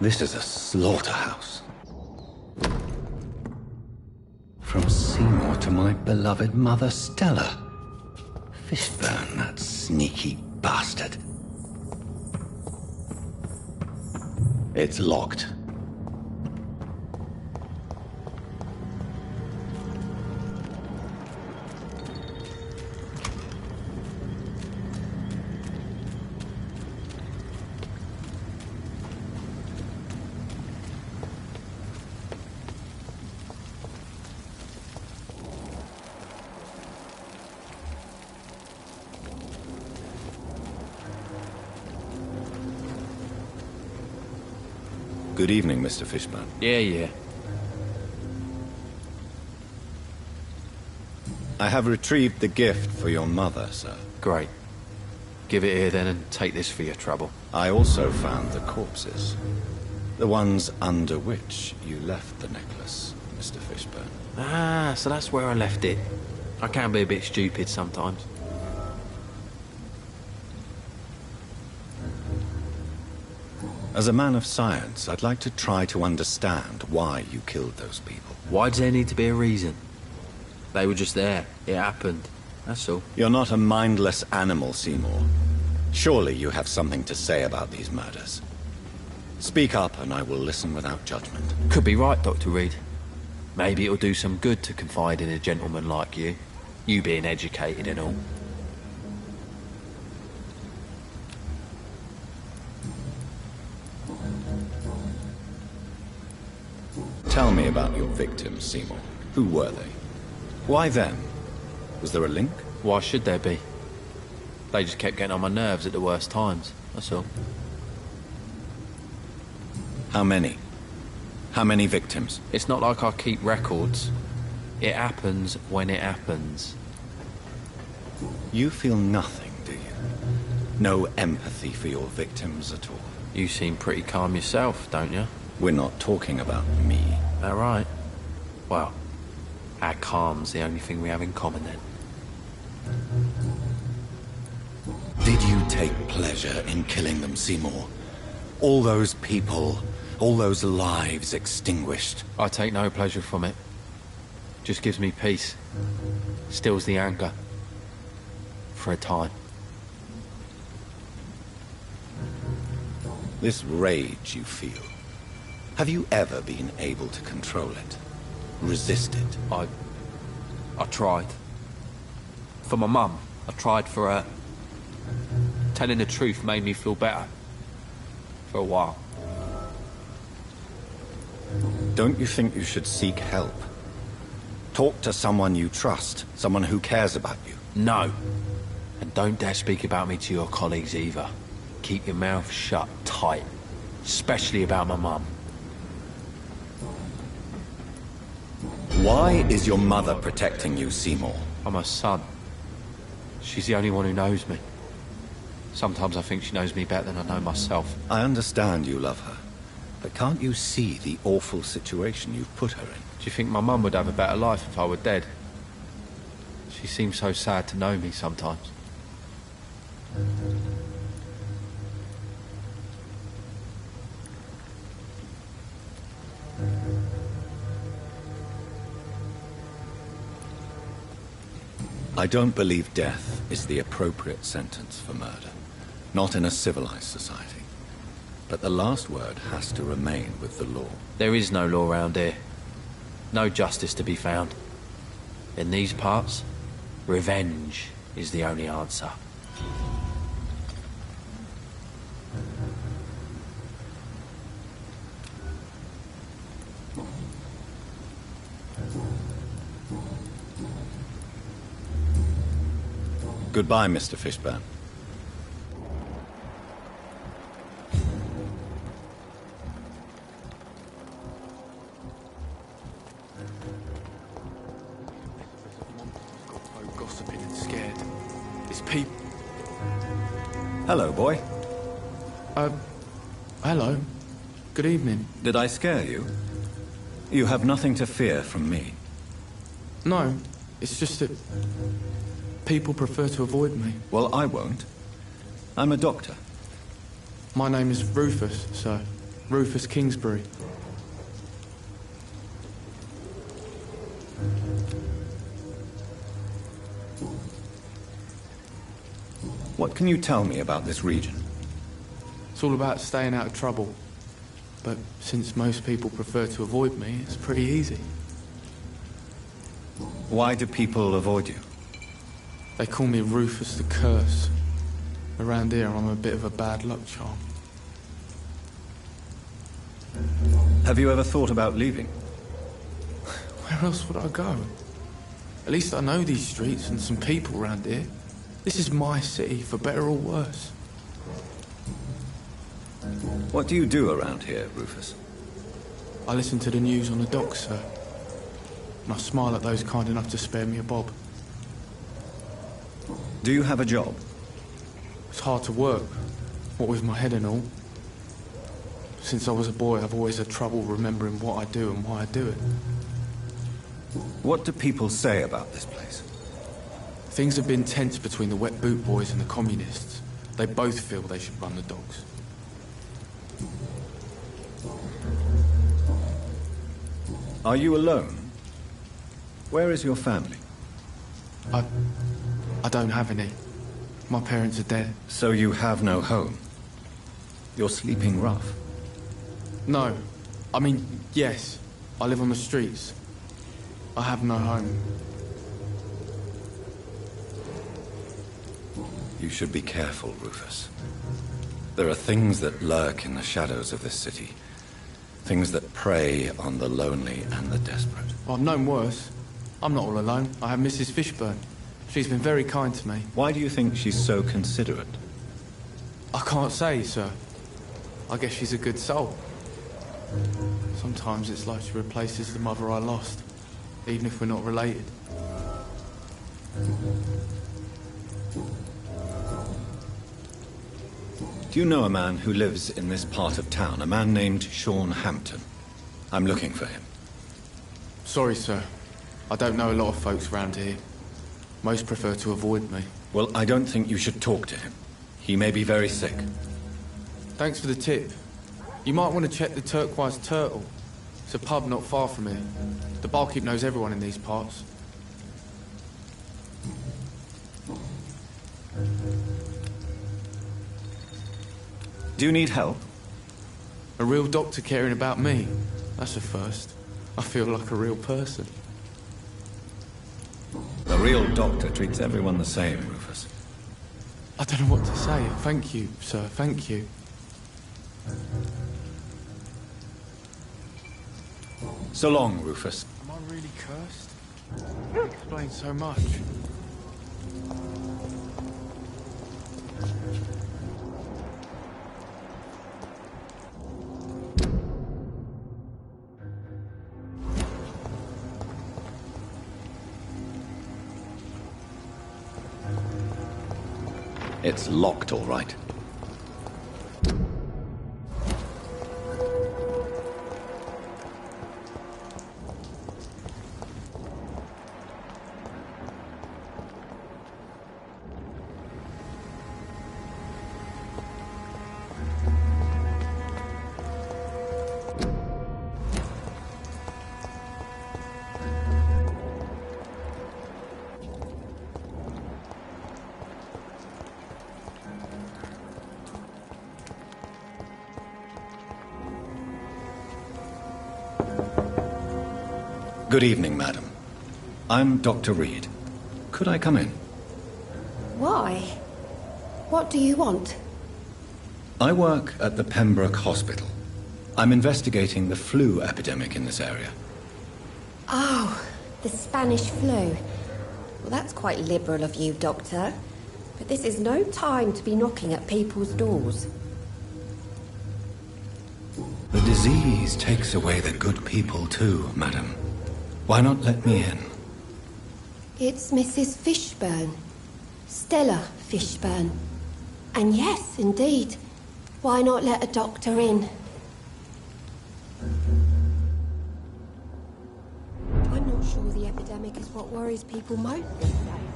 This is a slaughterhouse. From Seymour to my beloved mother, Stella. Fishburne, that sneaky bastard. It's locked. Good evening, Mr. Fishburne. Yeah. I have retrieved the gift for your mother, sir. Great. Give it here then and take this for your trouble. I also found the corpses. The ones under which you left the necklace, Mr. Fishburne. Ah, so that's where I left it. I can be a bit stupid sometimes. As a man of science, I'd like to try to understand why you killed those people. Why does there need to be a reason? They were just there. It happened. That's all. You're not a mindless animal, Seymour. Surely you have something to say about these murders. Speak up and I will listen without judgment. Could be right, Dr. Reed. Maybe it'll do some good to confide in a gentleman like you. You being educated and all. Tell me about your victims, Seymour. Who were they? Why them? Was there a link? Why should there be? They just kept getting on my nerves at the worst times, that's all. How many? How many victims? It's not like I keep records. It happens when it happens. You feel nothing, do you? No empathy for your victims at all? You seem pretty calm yourself, don't you? We're not talking about me. All right. Well, our calm's the only thing we have in common then. Did you take pleasure in killing them, Seymour? All those people, all those lives extinguished. I take no pleasure from it. Just gives me peace. Stills the anger. For a time. This rage you feel, have you ever been able to control it? Resist it? I tried. For my mum, I tried for her. Telling the truth made me feel better. For a while. Don't you think you should seek help? Talk to someone you trust, someone who cares about you. No. And And don't dare speak about me to your colleagues either. Keep your mouth shut tight. Especially about my mum. Why is your mother protecting you, Seymour? I'm her son. She's the only one who knows me. Sometimes I think she knows me better than I know myself. I understand you love her, but can't you see the awful situation you've put her in? Do you think my mum would have a better life if I were dead? She seems so sad to know me sometimes. I don't believe death is the appropriate sentence for murder. Not in a civilized society. But the last word has to remain with the law. There is no law around here. No justice to be found. In these parts, revenge is the only answer. Goodbye, Mr. Fishburne. Gossiping and scared. It's people. Hello, boy. Hello. Good evening. Did I scare you? You have nothing to fear from me. No, it's just that people prefer to avoid me. Well, I won't. I'm a doctor. My name is Rufus, sir. Rufus Kingsbury. What can you tell me about this region? It's all about staying out of trouble. But since most people prefer to avoid me, it's pretty easy. Why do people avoid you? They call me Rufus the Curse. Around here, I'm a bit of a bad luck charm. Have you ever thought about leaving? Where else would I go? At least I know these streets and some people around here. This is my city, for better or worse. What do you do around here, Rufus? I listen to the news on the docks, sir. And I smile at those kind enough to spare me a bob. Do you have a job? It's hard to work, what with my head and all. Since I was a boy, I've always had trouble remembering what I do and why I do it. What do people say about this place? Things have been tense between the wet boot boys and the communists. They both feel they should run the docks. Are you alone? Where is your family? I don't have any. My parents are dead. So you have no home? You're sleeping rough? No. I mean, yes. I live on the streets. I have no home. You should be careful, Rufus. There are things that lurk in the shadows of this city. Things that prey on the lonely and the desperate. I've known worse. I'm not all alone. I have Mrs. Fishburne. She's been very kind to me. Why do you think she's so considerate? I can't say, sir. I guess she's a good soul. Sometimes it's like she replaces the mother I lost, even if we're not related. Do you know a man who lives in this part of town? A man named Sean Hampton. I'm looking for him. Sorry, sir. I don't know a lot of folks around here. Most prefer to avoid me. Well, I don't think you should talk to him. He may be very sick. Thanks for the tip. You might want to check the Turquoise Turtle. It's a pub not far from here. The barkeep knows everyone in these parts. Do you need help? A real doctor caring about me. That's a first. I feel like a real person. A real doctor treats everyone the same, Rufus. I don't know what to say. Thank you, sir. Thank you. So long, Rufus. Am I really cursed? It explains so much. It's locked, all right. Good evening, madam. I'm Dr. Reed. Could I come in? Why? What do you want? I work at the Pembroke Hospital. I'm investigating the flu epidemic in this area. Oh, the Spanish flu. Well, that's quite liberal of you, Doctor. But this is no time to be knocking at people's doors. The disease takes away the good people too, madam. Why not let me in? It's Mrs. Fishburne. Stella Fishburne. And yes, indeed. Why not let a doctor in? I'm not sure the epidemic is what worries people most these days.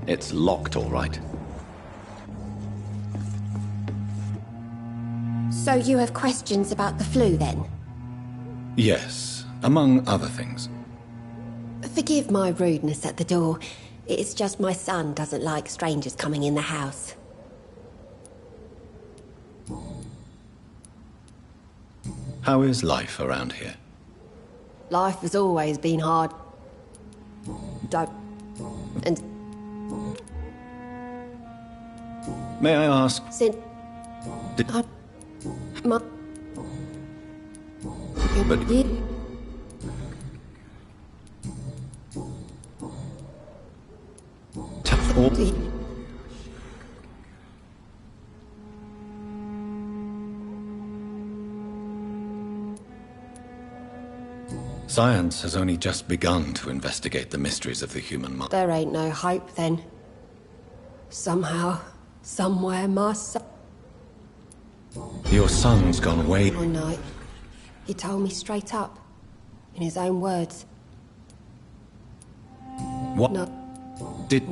It's locked, all right. So you have questions about the flu, then? Yes, among other things. Forgive my rudeness at the door. It's just my son doesn't like strangers coming in the house. How is life around here? Life has always been hard. Don't... And... May I ask... Did... My... But... Science has only just begun to investigate the mysteries of the human mind. There ain't no hope, then. Somehow, somewhere, my son... Your son's gone away. One night, he told me straight up, in his own words. What? No. Did...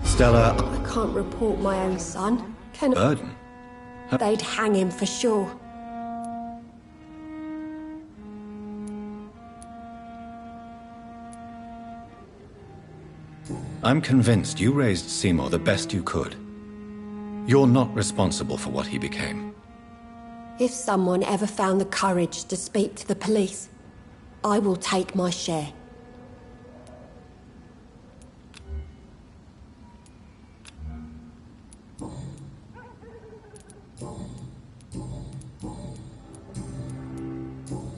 Stella... I can't report my own son, can I? Burden? They'd hang him for sure. I'm convinced you raised Seymour the best you could. You're not responsible for what he became. If someone ever found the courage to speak to the police, I will take my share.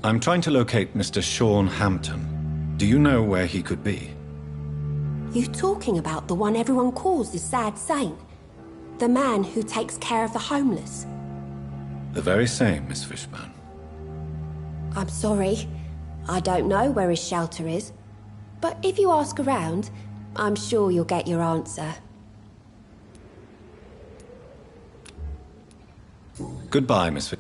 I'm trying to locate Mr. Sean Hampton. Do you know where he could be? You talking about the one everyone calls the sad saint? The man who takes care of the homeless? The very same, Miss Fishburne. I'm sorry. I don't know where his shelter is. But if you ask around, I'm sure you'll get your answer. Goodbye, Miss Fishburne.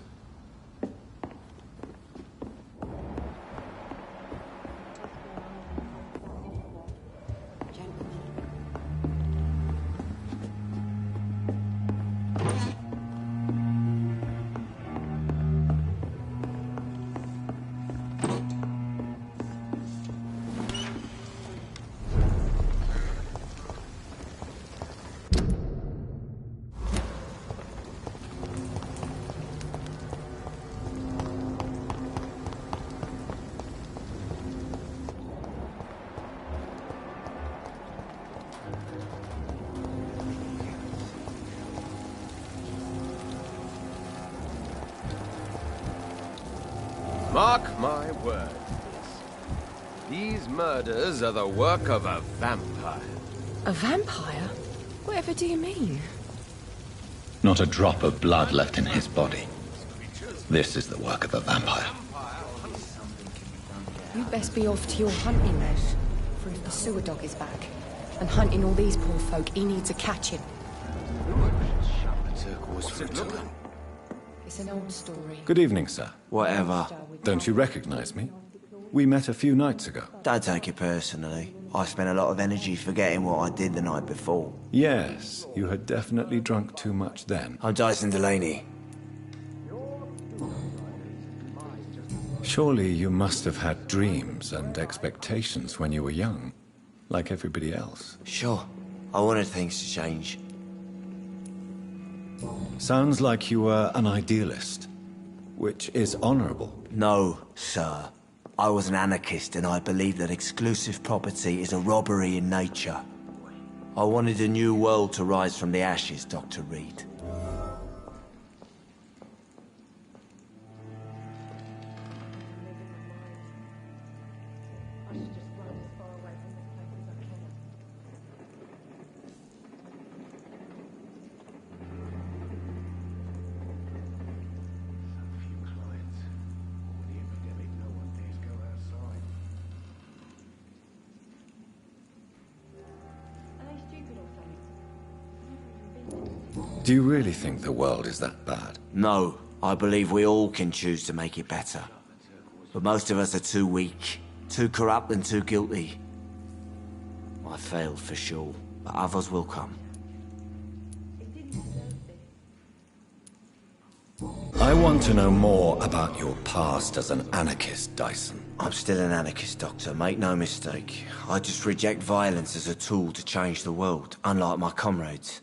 Mark my words. These murders are the work of a vampire. A vampire? Whatever do you mean? Not a drop of blood left in his body. This is the work of a vampire. You'd best be off to your hunting, Reg, for if the sewer dog is back. And hunting all these poor folk, he needs a catching. It's an old story. Good evening, sir. Whatever. Don't you recognize me? We met a few nights ago. Don't take it personally. I spent a lot of energy forgetting what I did the night before. Yes, you had definitely drunk too much then. I'm Dyson Delaney. Surely you must have had dreams and expectations when you were young, like everybody else. Sure. I wanted things to change. Sounds like you were an idealist, which is honorable. No, sir. I was an anarchist and I believed that exclusive property is a robbery in nature. I wanted a new world to rise from the ashes, Dr. Reed. Do you really think the world is that bad? No, I believe we all can choose to make it better. But most of us are too weak, too corrupt and too guilty. I failed for sure, but others will come. I want to know more about your past as an anarchist, Dyson. I'm still an anarchist, Doctor, make no mistake. I just reject violence as a tool to change the world, unlike my comrades.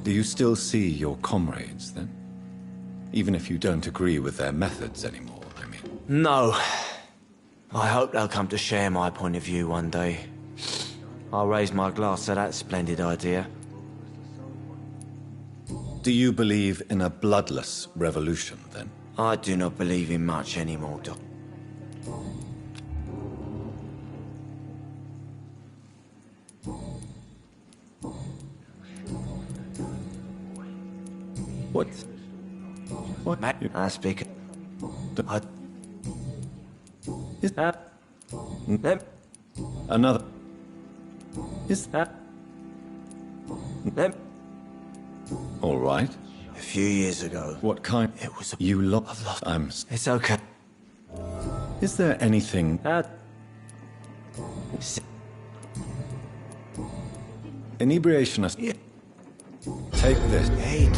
Do you still see your comrades, then? Even if you don't agree with their methods anymore, I mean. No. I hope they'll come to share my point of view one day. I'll raise my glass to that splendid idea. Do you believe in a bloodless revolution, then? I do not believe in much anymore, Doc. What? What? I speak. Is that another? Is that? All right. A few years ago. What kind? It was. You lost. I'm. It's okay. Is there anything? Inebriation. Yeah. Take this. Hey.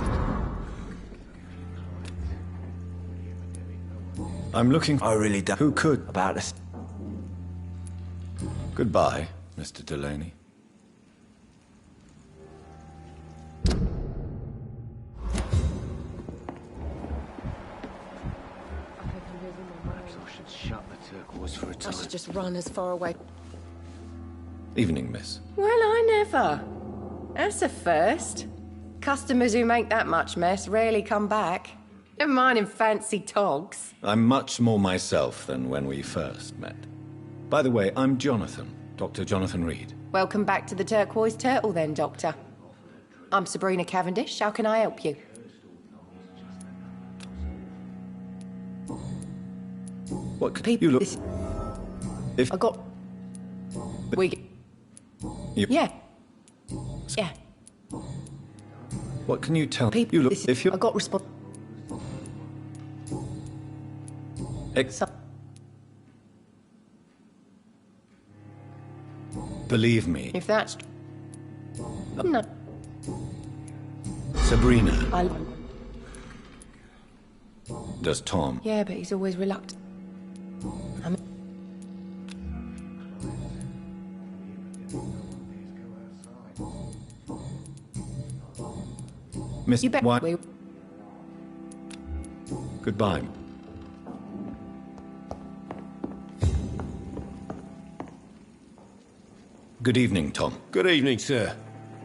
I'm looking. I really don't. Who could? About this. Goodbye, Mr. Delaney. I should just run as far away. Evening, miss. Well, I never. That's a first. Customers who make that much mess rarely come back. Never mind in fancy togs. I'm much more myself than when we first met. By the way, I'm Jonathan, Dr. Jonathan Reed. Welcome back to the Turquoise Turtle then, Doctor. I'm Sabrina Cavendish. How can I help you? What could you look... If... I got... You... Yeah. Yeah. What can you tell people? You look... If you... I got response... Believe me. If that's... No. Sabrina. Does Tom? Yeah, but he's always reluctant. Miss You bet White. we... Goodbye. Good evening, Tom. Good evening, sir.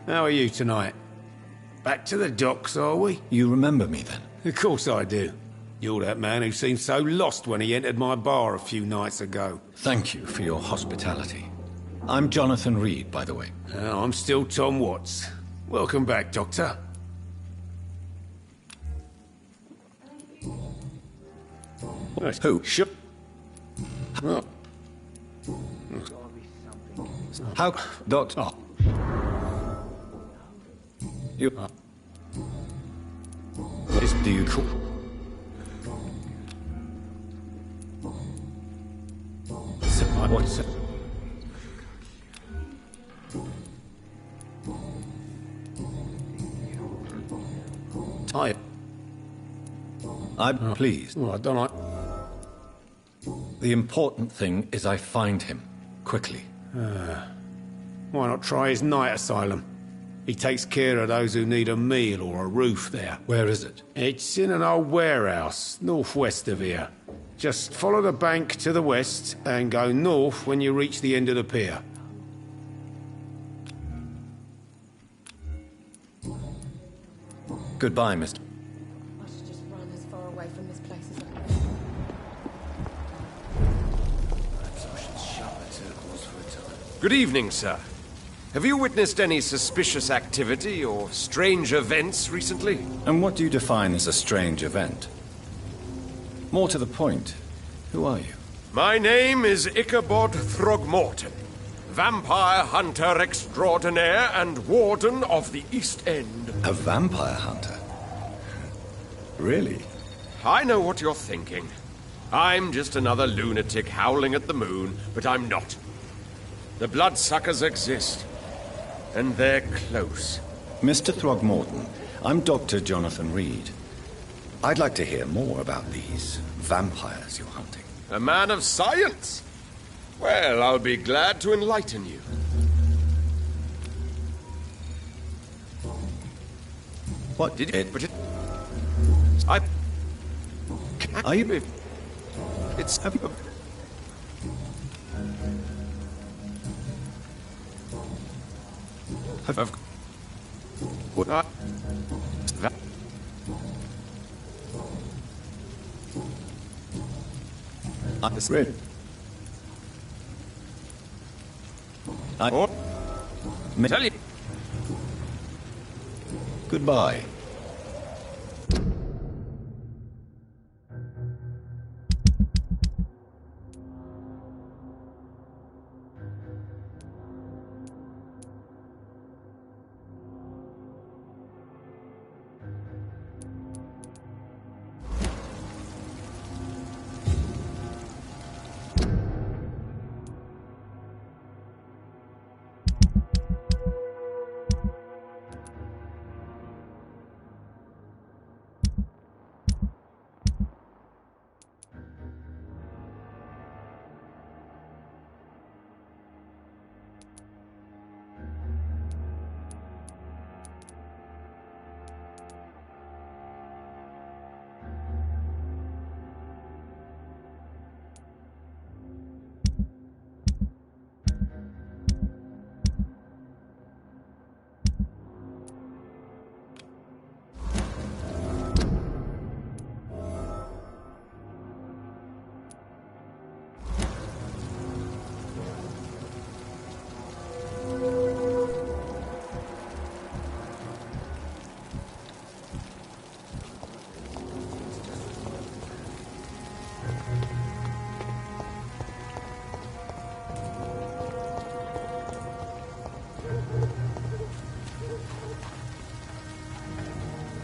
How are you tonight? Back to the docks, are we? You remember me, then? Of course I do. You're that man who seemed so lost when he entered my bar a few nights ago. Thank you for your hospitality. I'm Jonathan Reed, by the way. I'm still Tom Watts. Welcome back, Doctor. Who? Oh. How, Doctor? You do you call? What's it? I'm pleased. Well, I don't like. The important thing is I find him quickly. Why not try his night asylum? He takes care of those who need a meal or a roof there. Where is it? It's in an old warehouse, northwest of here. Just follow the bank to the west and go north when you reach the end of the pier. Goodbye, Mr. I should just run as far away from this place as I can. Perhaps I should shop at circles for a time. Good evening, sir. Have you witnessed any suspicious activity or strange events recently? And what do you define as a strange event? More to the point, who are you? My name is Ichabod Throgmorton, vampire hunter extraordinaire and warden of the East End. A vampire hunter? Really? I know what you're thinking. I'm just another lunatic howling at the moon, but I'm not. The bloodsuckers exist, and they're close. Mr. Throgmorton, I'm Dr. Jonathan Reed. I'd like to hear more about these vampires you're hunting. A man of science? Well, I'll be glad to enlighten you. What did it? But it... Are you... It's... Have you... Of... What? That... Read. Tell you. Goodbye.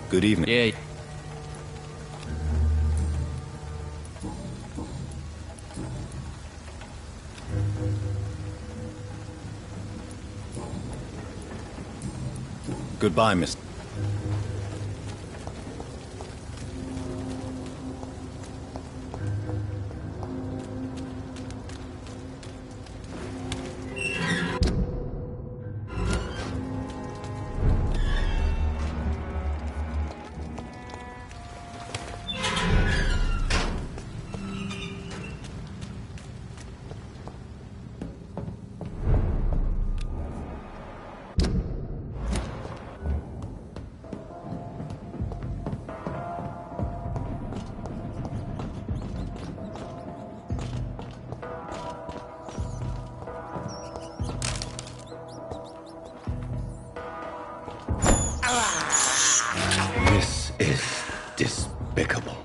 Good evening. Yeah. Goodbye, Miss. This is despicable.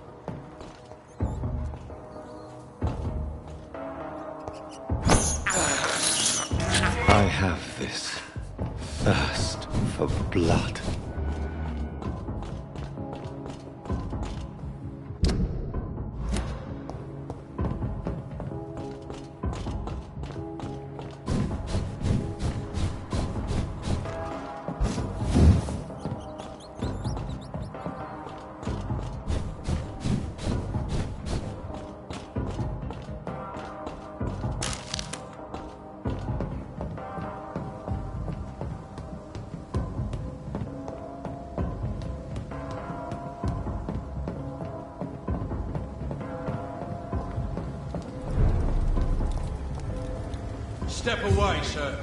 Step away, sir.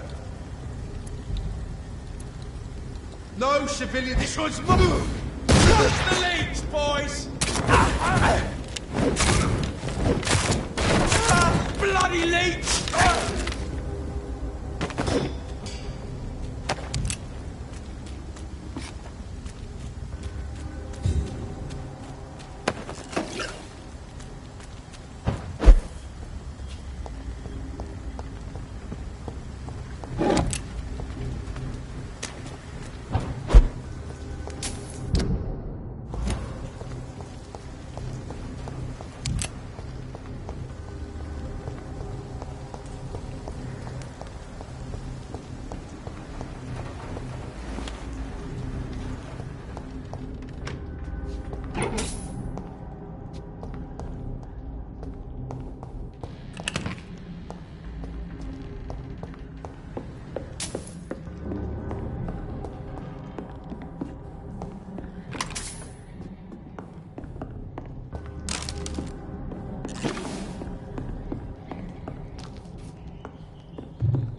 No civilian. This one's mine. Cross the leads, boys. Bloody leech!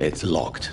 It's locked.